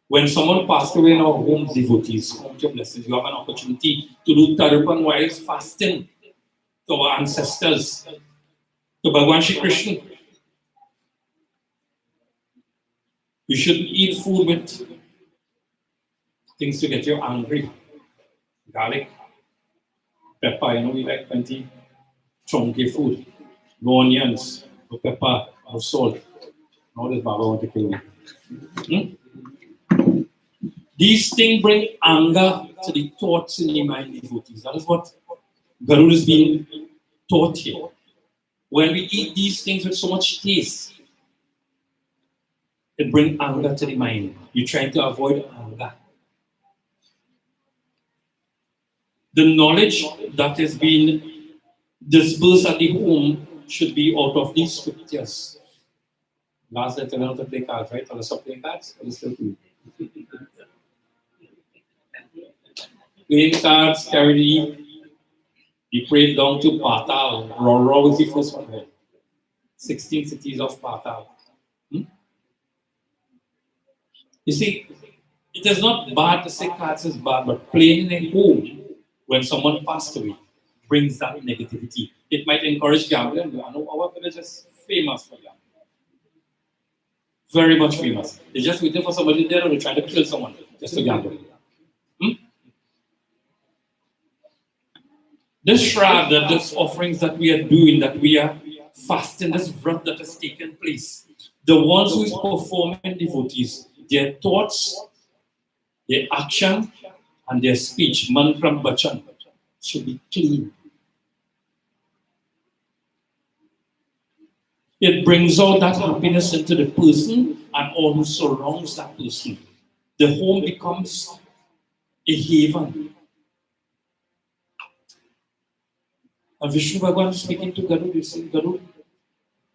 When someone passed away in our home, devotees, count your blessings. You have an opportunity to do talpan while fasting to our ancestors, to Bhagwan Shri Krishna. You shouldn't eat food with things to get you angry. Garlic, pepper, we like plenty chunky food. No onions, no pepper, no salt. Now this Baba want to kill me. These things bring anger to the thoughts in the mind, devotees. That is what Garuda is being taught here. When we eat these things with so much taste, it brings anger to the mind. You're trying to avoid anger. The knowledge that is being dispersed at the home should be out of these scriptures. Last night I learned to play cards, right? Or stop playing cards? Or still do? Playing cards carry the parade down to Patal. Rora was the first one here. 16 cities of Patal. You see, it is not bad to say cards is bad, but playing in a home when someone passed away brings that negativity. It might encourage gambling. I know our village is famous for gambling. Very much famous. They're just waiting for somebody there or they're trying to kill someone just to gamble. This shroud, this offerings that we are doing, that we are fasting, this vrat that has taken place, the ones who is performing devotees, their thoughts, their action, and their speech, mantram bachan, should be clean. It brings out that happiness into the person and all who surrounds that person. The home becomes a haven. And Vishnu Bhagavan is speaking to Garud, he said, Garud,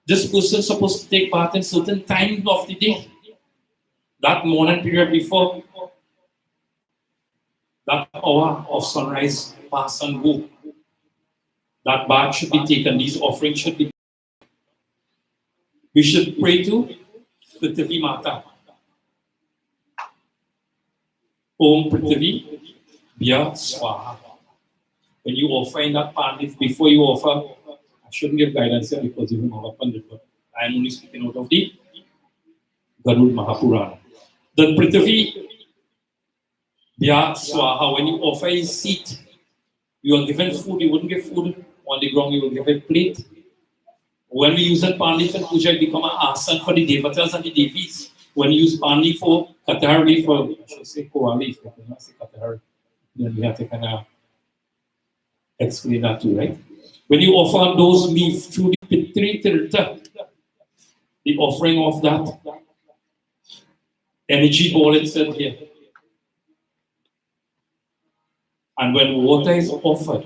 this person is supposed to take part in certain times of the day. That morning period before that hour of sunrise pass and go. That bath should be taken, these offerings should be. We should pray to Prithvi Mata. Om Prithvi Bhya Swaha. When you offer in that pandit, before you offer, I shouldn't give guidance here because you don't have a pandit, but I am only speaking out of the Garud Mahapurana. The Prithvi Bhya Swaha, when you offer a seat, you are given food, you wouldn't give food on the ground, you will give a plate. When we use a Pandi and Puja, it becomes an asan for the Devatas and the Devis. When we use Pandi for Katahar leaf, for, I should say Koa leaf, I cannot say Katahar, then we have to kind of explain that too, right? When you offer those leaves through the Pitri Tirtha, the offering of that energy ball itself here. And when water is offered,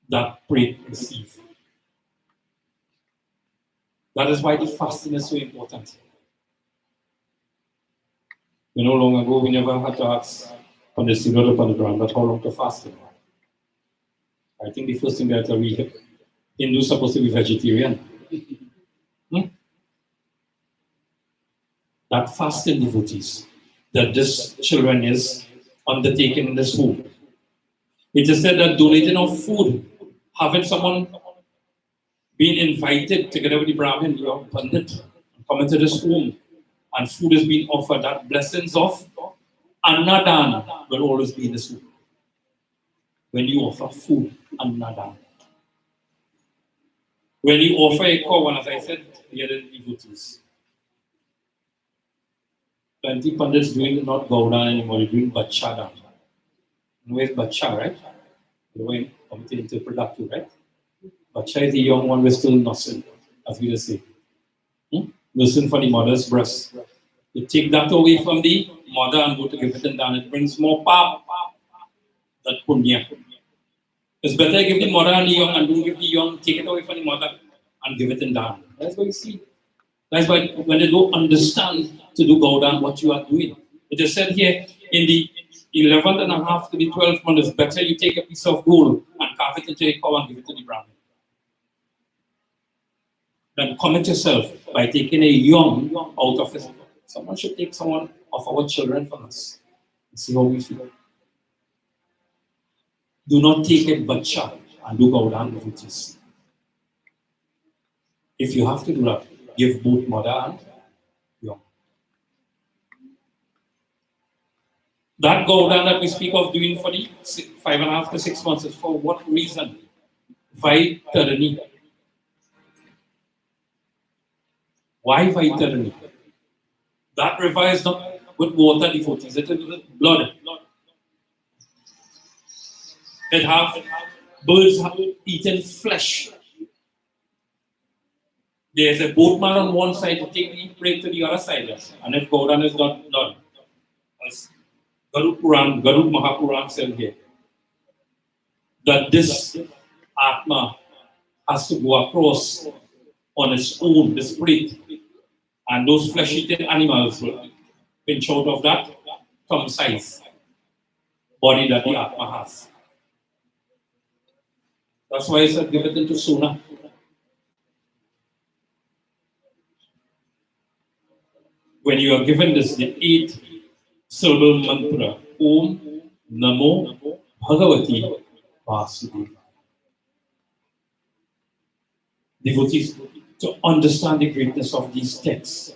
that prey receives. That is why the fasting is so important. You know, long ago we never had to ask on the Siddhartha upon the ground, but how long to fast? I think the first thing that we Hindus are supposed to be vegetarian. That fasting devotees, that this children is undertaken in this home. It is said that donating of food, having someone being invited together with the Brahmin, your Pandit, coming to this home, and food is being offered, that blessings of Annadan will always be in this home. When you offer food, Annadan. When you offer a cow, and as I said, here are the devotees. Plenty Pandits doing not Gaudan anymore, they're doing Bachadan. Where's Bacha, right? The way committee interpret that too, right? Bacha is the young one, we're still nursing, as we just say. Nursing for the mother's breast. You take that away from the mother and go to give it and down. It brings more pap, that punya. It's better to give the mother and the young and don't give the young, take it away from the mother and give it and down. That's what you see. That's why when they don't understand to do Gaudan what you are doing. It is said here in the 11th and a half to the 12th month, it's better you take a piece of gold and carve it into a cow and give it to the Brahmin. Then commit yourself by taking a young out of his. Someone should take someone of our children from us and see how we feel. Do not take a bacha and do Gaudan devotees. If you have to do that, give both mother and young. That Gaudan that we speak of doing for the 5.5 to 6 months is for what reason? Vaitarani. Why Vaitarani? That river is not with water devotees, it is with blood. It have birds have eaten flesh. There's a boatman on one side to take the prey to the other side. And if Gaudan is not done, as Garud Mahapuran said here, that this Atma has to go across on its own, the spirit, and those flesh-eating animals will pinch out of that thumb-size body that the Atma has. That's why I said give it into Suna. When you are given this, the 8-syllable mantra, Om Namo Bhagavati Vasudevaya. Devotees, to understand the greatness of these texts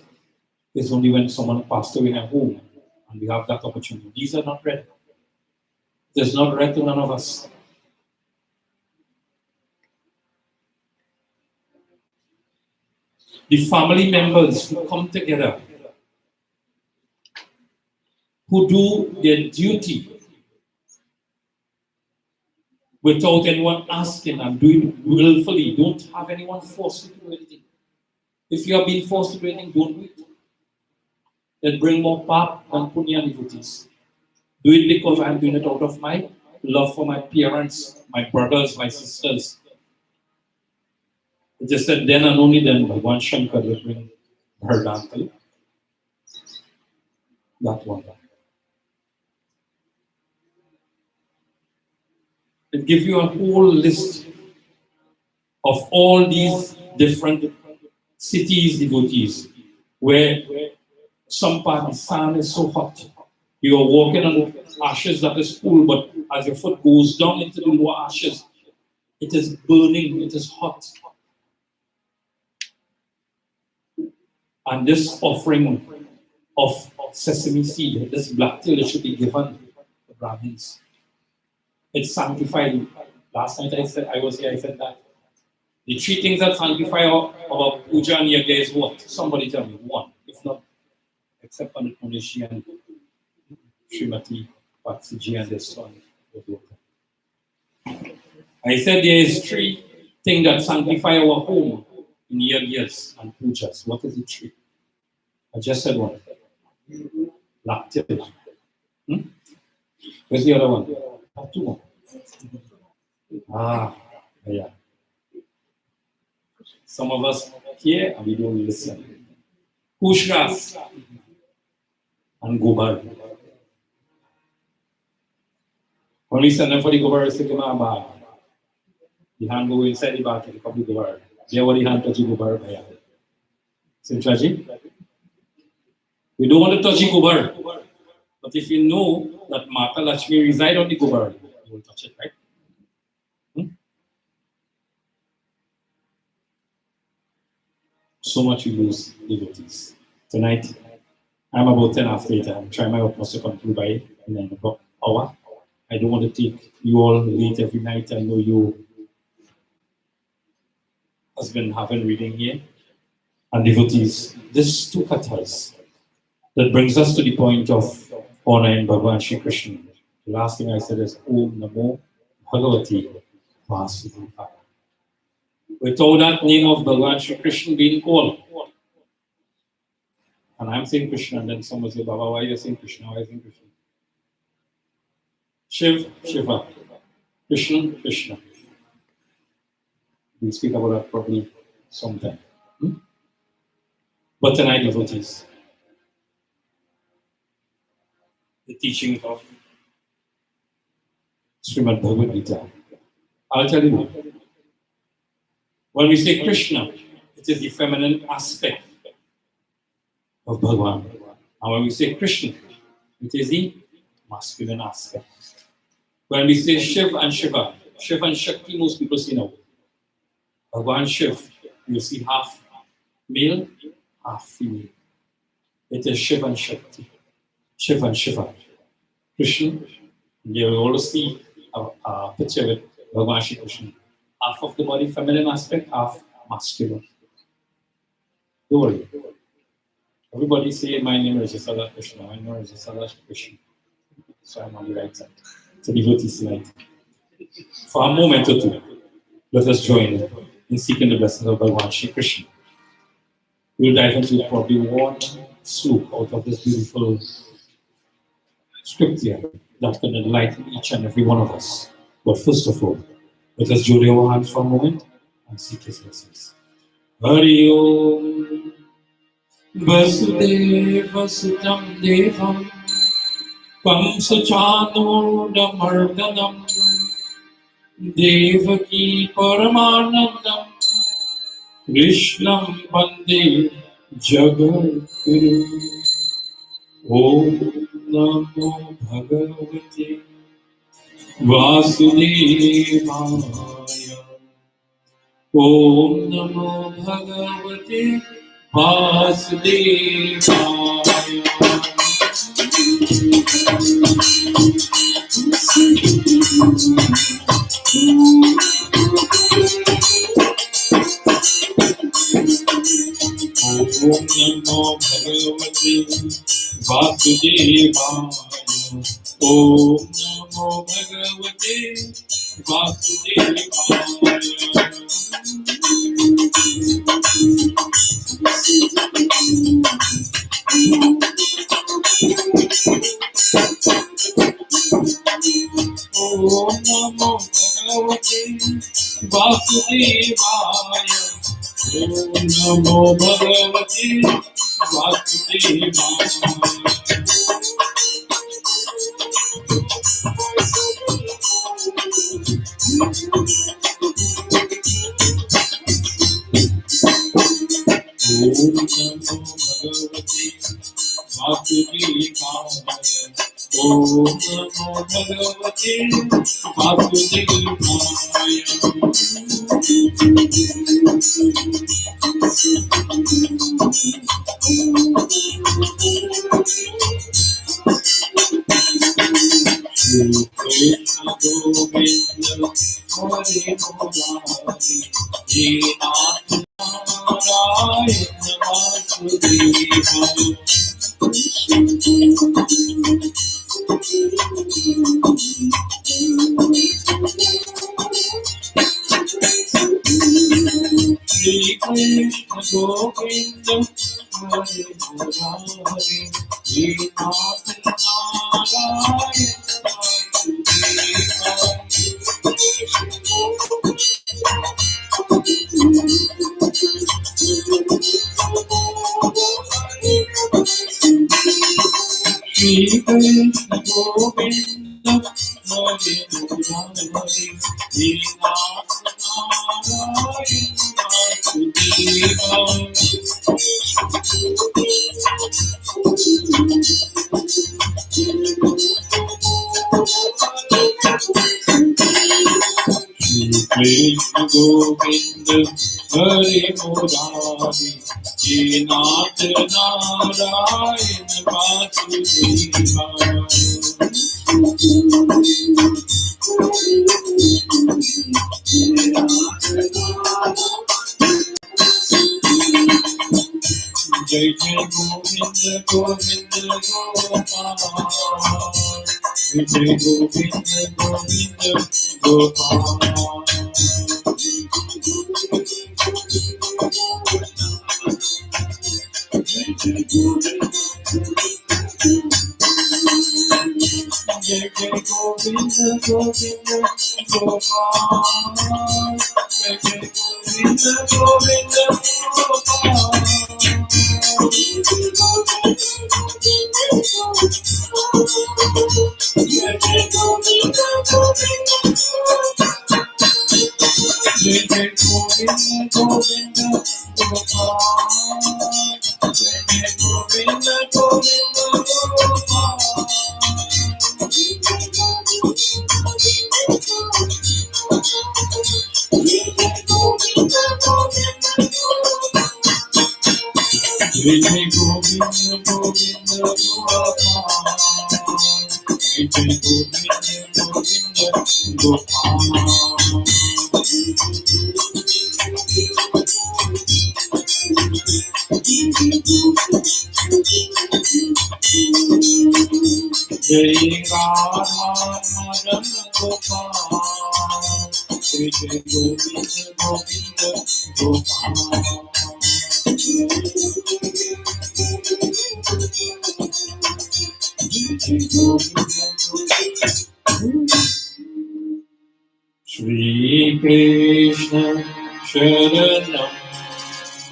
is only when someone passed away in a home and we have that opportunity. These are not read. It is not read to none of us. The family members who come together, who do their duty without anyone asking and do it willfully, don't have anyone forced to do anything. If you are being forced to do anything, don't do it. Then bring more pap than punya, devotees. Do it because I'm doing it out of my love for my parents, my brothers, my sisters. It just said then and only then Bhagwan Shankar will bring Bhardantali. That one. It gives you a whole list of all these different cities, devotees, where some part the sun is so hot. You are walking on the ashes that is cool, but as your foot goes down into the lower ashes, it is burning, it is hot. And this offering of sesame seed, this black till, it should be given to Brahmins. It's sanctified. Last night I said that. The 3 things that sanctify our puja and yaga is what? Somebody tell me one. If not, except Pandit Munishi and Srimati Patsiji and their son. I said there is 3 things that sanctify our home in yagas and pujas. What is the 3? I just said one. Lactil. Where's the other one? 2 more. Yeah. Some of us hear and we don't listen. Pushras and gobar. When we send them for the gobar, we say, the hand go inside the back of the public gobar. They already hand touch the gobar. Same strategy? We don't want to touch the gobar. But if you know that Mata Lakshmi reside on the gobar, you will touch it, right? So much we lose devotees. Tonight, I'm about 10 after 8. I'm trying my utmost to conclude by 9 o'clock hour. I don't want to take you all late every night. I know you has been having reading here. And devotees, this 2 kathas that brings us to the point of honoring Bhagavan Shri Krishna. The last thing I said is Om Namo Bhagavati Vasudevaya. Without that name of Bhagavan Shri Krishna being called, and I'm saying Krishna, and then someone say, Baba, why are you saying Krishna? Why are you saying Krishna? Shiv, Shiva. Krishna, Krishna. We'll speak about that probably sometime. But tonight, devotees, the teaching of Srimad Bhagavad Gita. I'll tell you what. When we say Krishna, it is the feminine aspect of Bhagavan. And when we say Krishna, it is the masculine aspect. When we say Shiv and Shiva, Shiv and Shakti, most people say no. Bhagavan Shiv, you see half male, half female. It is Shiv and Shakti, Shiv and Shiva. Krishna, you will always see a picture with Bhagavan Shri Krishna. Half of the body feminine aspect, half masculine. Don't worry. Everybody say, my name is Radha Krishna, my name is Radha Krishna. So I'm on the right side. It's a devotee tonight. For a moment or two, let us join in seeking the blessings of Bhagavan Shri Krishna. We'll dive into probably one slook out of this beautiful scripture that can enlighten each and every one of us. But first of all, let us join our hands for a moment and seek His blessings. Hari Om Vasudeva Sutam Devam Kamsachanodamardhanam Devaki Paramanandam Krishnam Bande Jagadguru. Om Namo Bhagavate Vasudevaya. Om Namo Bhagavate Vasudevaya. Om Namo Bhagavate Vasudevaya. Om Namo Bhagavate Vasudevaya. Om Namo Bhagavate Vasudevaya. Om Namo Bhagavate Vasudevaya. Om Namo Bhagavate Krishna Govinda Hare Murari Srinath Shri Krishna Govinda Hare Murari Srinath Krishna Govinda Hare Murari Srinath Narayan Vasudevaya. Jai Jai Govinda Govinda Gopal. Jai Jai Govinda Govinda Gopal. Jai Jai Govinda Jai Jai Govinda Govinda Gopal. Jai Jai Govinda Govinda Gopal. Jai Jai Govinda Govinda Jai Jai Govinda Govinda Gopal. Jai Jai Govinda Govinda Gopal. Jai Jai Govinda Govinda Gopal. Jai Jai Govinda Govinda Gopal. Jai Radha Madan Gopal. Jai Jai Govinda Govinda Gopal. Jai Jai Govinda Govinda. Shri Krishna Sharanam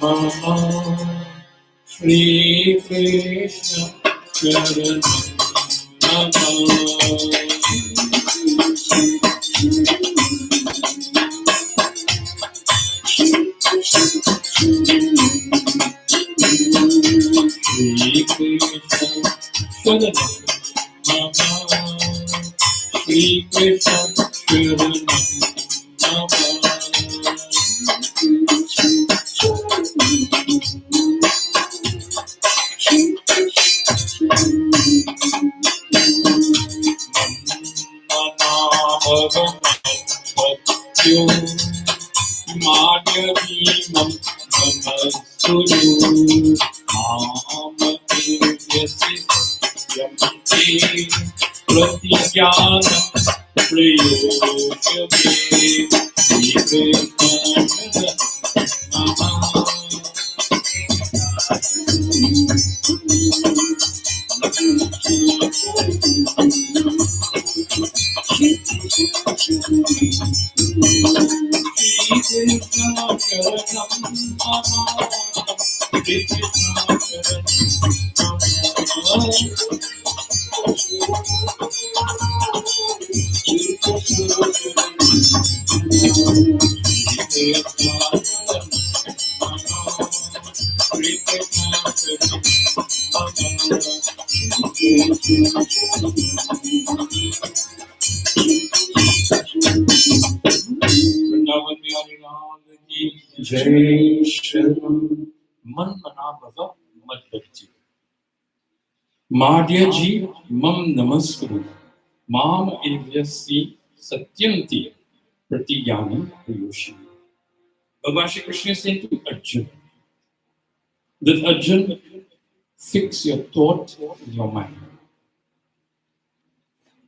Mama. Shri Krishna Sharanam Mama. Shri Krishna Sharanam Mama. Shri Krishna Sharanam Mama. Manamavamapatyo Madhyamimam Namasuru Mamadevyasi Yamate Pratigyanam Prayosyame Vikrishna Mama. Jai Shri Man Manabhava Mad Bhakti. Madhyaji Mam Namaskuru Mam Evyasi Satyanti Pratigyanam Prayoshi. Bhagavan Shri Krishna is saying to Arjuna that Arjuna, fix your thought in your mind.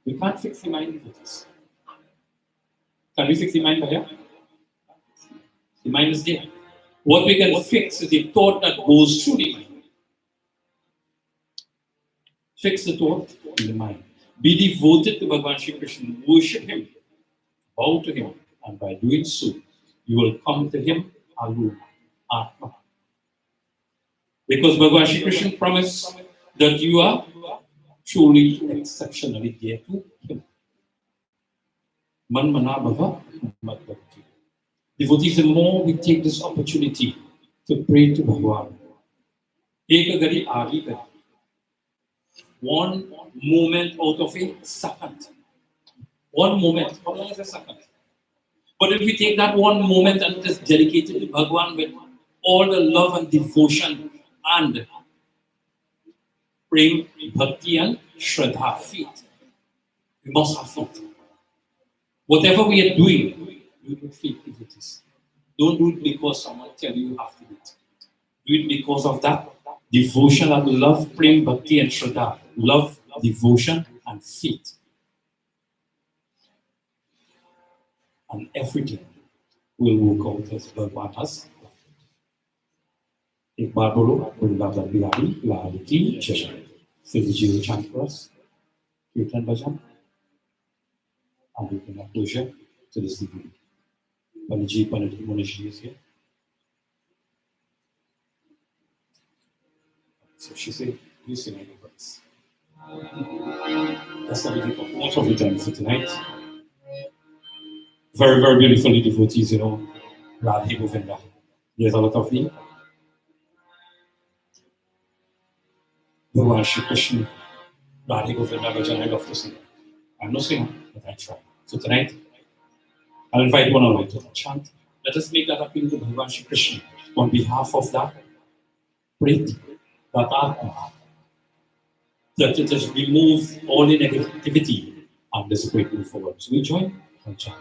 We can't fix the mind with this. Can we fix the mind, Bhaya? The mind is there. What we can fix is the thought that goes through the mind. Fix the thought in the mind. Be devoted to Bhagavan Shri Krishna. Worship Him. Bow to Him. And by doing so, you will come to Him alone. Atma. Because Bhagavan Shri Krishna promised that you are truly, exceptionally dear to Him. Man Manabhava Mad Bhakti. Devotees, the more we take this opportunity to pray to Bhagavan. Ek gadi aagi gadi. One moment out of a second. One moment. How long is a second? But if we take that one moment and just dedicate it to Bhagavan with all the love and devotion and praying, bhakti and shraddha, faith. We must have faith. Whatever we are doing, do it with faith, devotees. Don't do it because someone tells you have to do it. Do it because of that devotion and love, praying, bhakti and shraddha. Love, devotion and faith. And everything will work out as Bhagavan has. एक बार बोलो वृंदावन बिहारी लाल की जय. फिर जी chant for us. Kirtan bhajan. And we can have closure to this evening. Paniji Manish is here. So she said, you sing any words. That's how we take up most of the time for tonight. Very, very beautifully devotees, you know. Radhe Govinda. There's a lot of them. Bhagavan Shri Krishna, Radhe Govinda Bhajan, I love to sing. I'm no singer, but I try. So tonight, I'll invite one of you to chant. Let us make that appeal to Bhagavan Shri Krishna on behalf of that Prit, that Atma, that it has removed all the negativity and this great move forward. So we join and chant.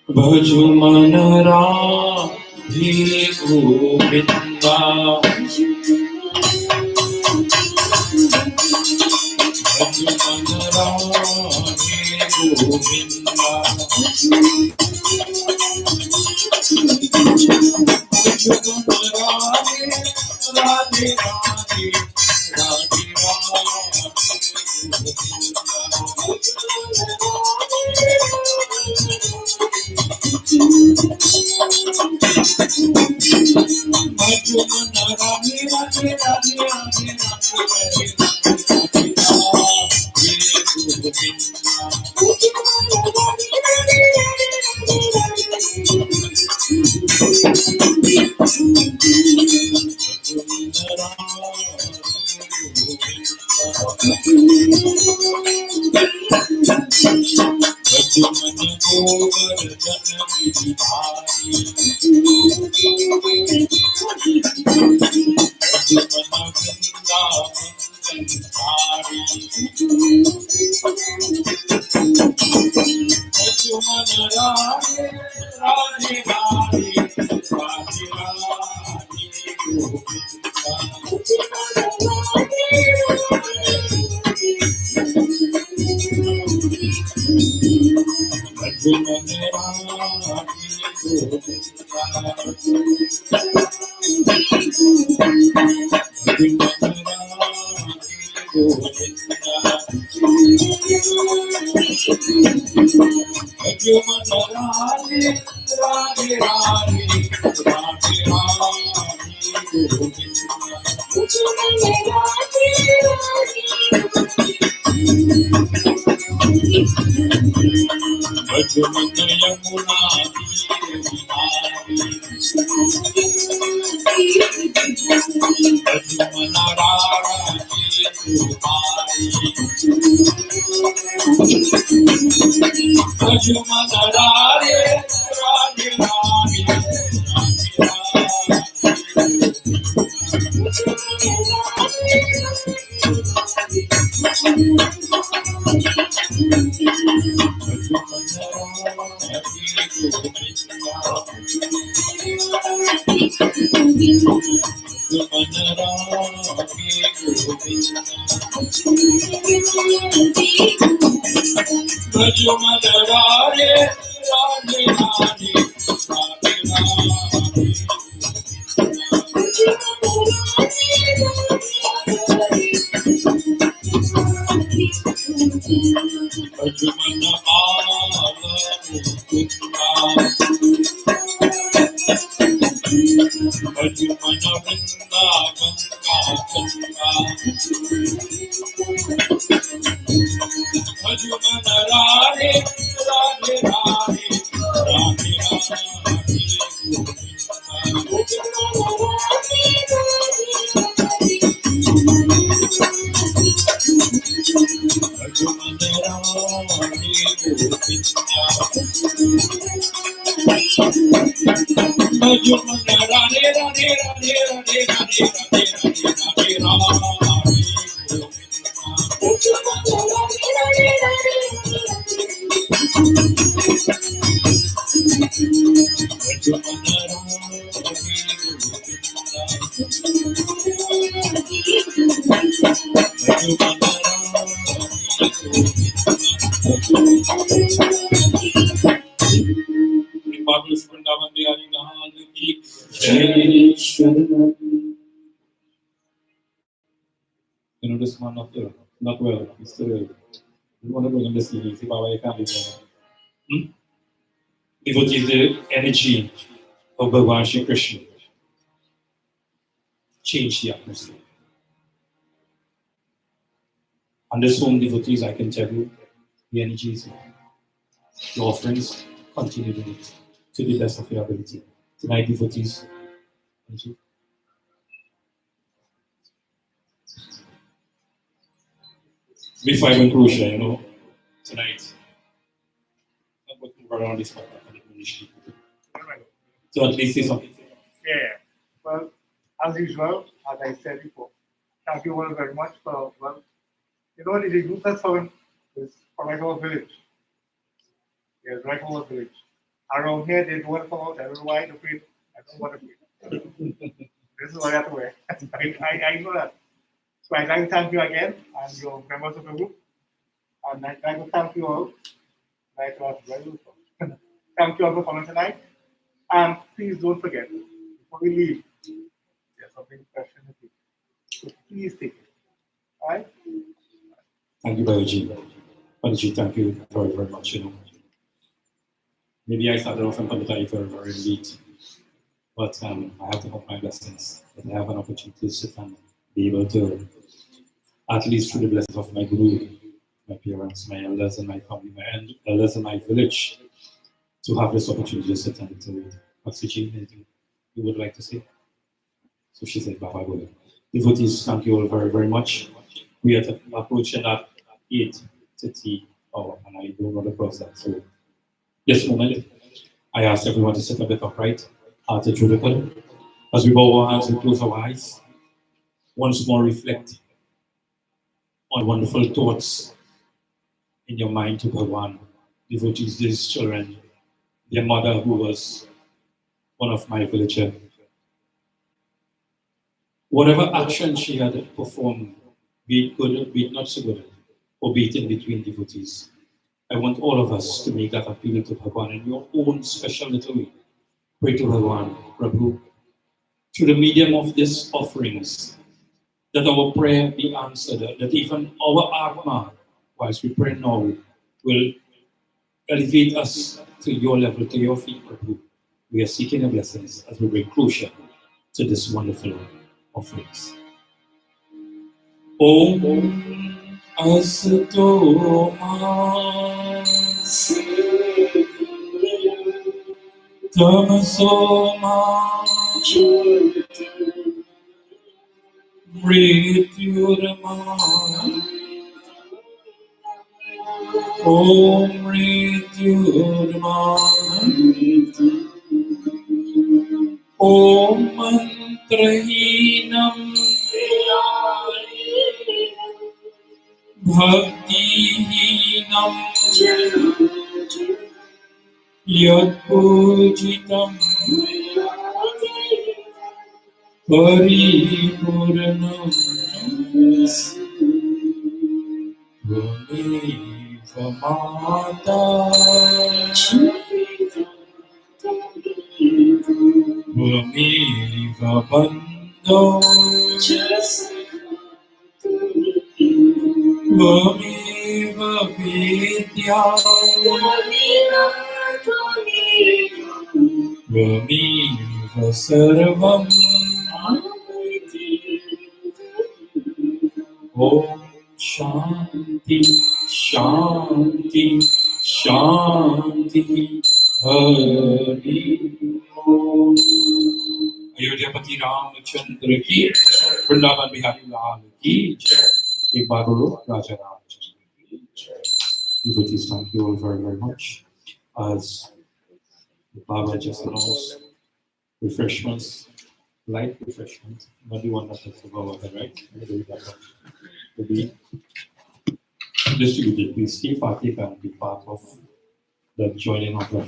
Bhaju manara Radhe Govinda. Bhaju manara Radhe Govinda. Bhaju manara Radhe Radhe Radhe Radhe You know, this man not well. He's still ill. We want to bring him this evening. See, Baba, you can't be there. Devotees, the energy of Bhagwan Shri Krishna change the atmosphere. And this home devotees, I can tell you, the energy is here. Your offerings, continue doing it to the best of your ability. Tonight, devotees, thank you. Before I conclude, you know, tonight, I'm going to move around this part. So at least say something. Yeah. Well, as usual, as I said before, thank you all very much for, well, you know, the group that's on is right our village. Yeah, right our village. Around here, they don't want to come out. I don't know why. I don't want to play. This is what I have to wear. I know that. So I'd like to thank you again and your members of the group. And I'd like to thank you all. Like was very welcome. Thank you all for coming tonight. And please don't forget, before we leave, there's something special in the So please take it. All right? Thank you, Babaji. Babaji, thank you very, very much. You know, Maybe I started off in Palutari very late, but I have to count my blessings that I have an opportunity to sit and be able to, at least through the blessings of my guru, my parents, my elders, and my family, elders in my village, to have this opportunity to sit and to read. Oxygen, anything you would like to say? So she said, Baba Guru. Devotees, thank you all very, very much. We are approaching at 8:30 hour, and I don't run across that. So, this moment, I ask everyone to sit a bit upright, heart to as we bow our hands and close our eyes. Once more, reflect on wonderful thoughts in your mind to Bhagwan. Devotees, these children, their mother, who was one of my villager, whatever action she had performed, be it good, be it not so good, or be it in between devotees, I want all of us to make that appeal to Bhagwan in your own special little way. Pray to Bhagwan, Prabhu, through the medium of these offerings, that our prayer be answered, that even our Atma, whilst we pray now, will elevate us to your level, to your feet, Prabhu. We are seeking your blessings as we bring closure to this wonderful offerings. Om Asato Ma Tamaso Ma Mrityurma Om Mrityurma Om Mantrahinam Bhaktihinam Yad Pujitam Paripurnam Tvameva Mata Tvameva Bandho Tvameva Vidya Tvameva Sarvam Om Shanti Shanti Shanti Hari Om Ayodhyapati Ramchandra ki Vrindavan Bihari Lal ki Ek Baar Bolo Raja Ramchandra ki Devotees, thank you all very, very much. As Baba just announced, refreshments, light refreshments, not the one that's about that, right? Will be distributed. Please stay partake and be part of the joining of the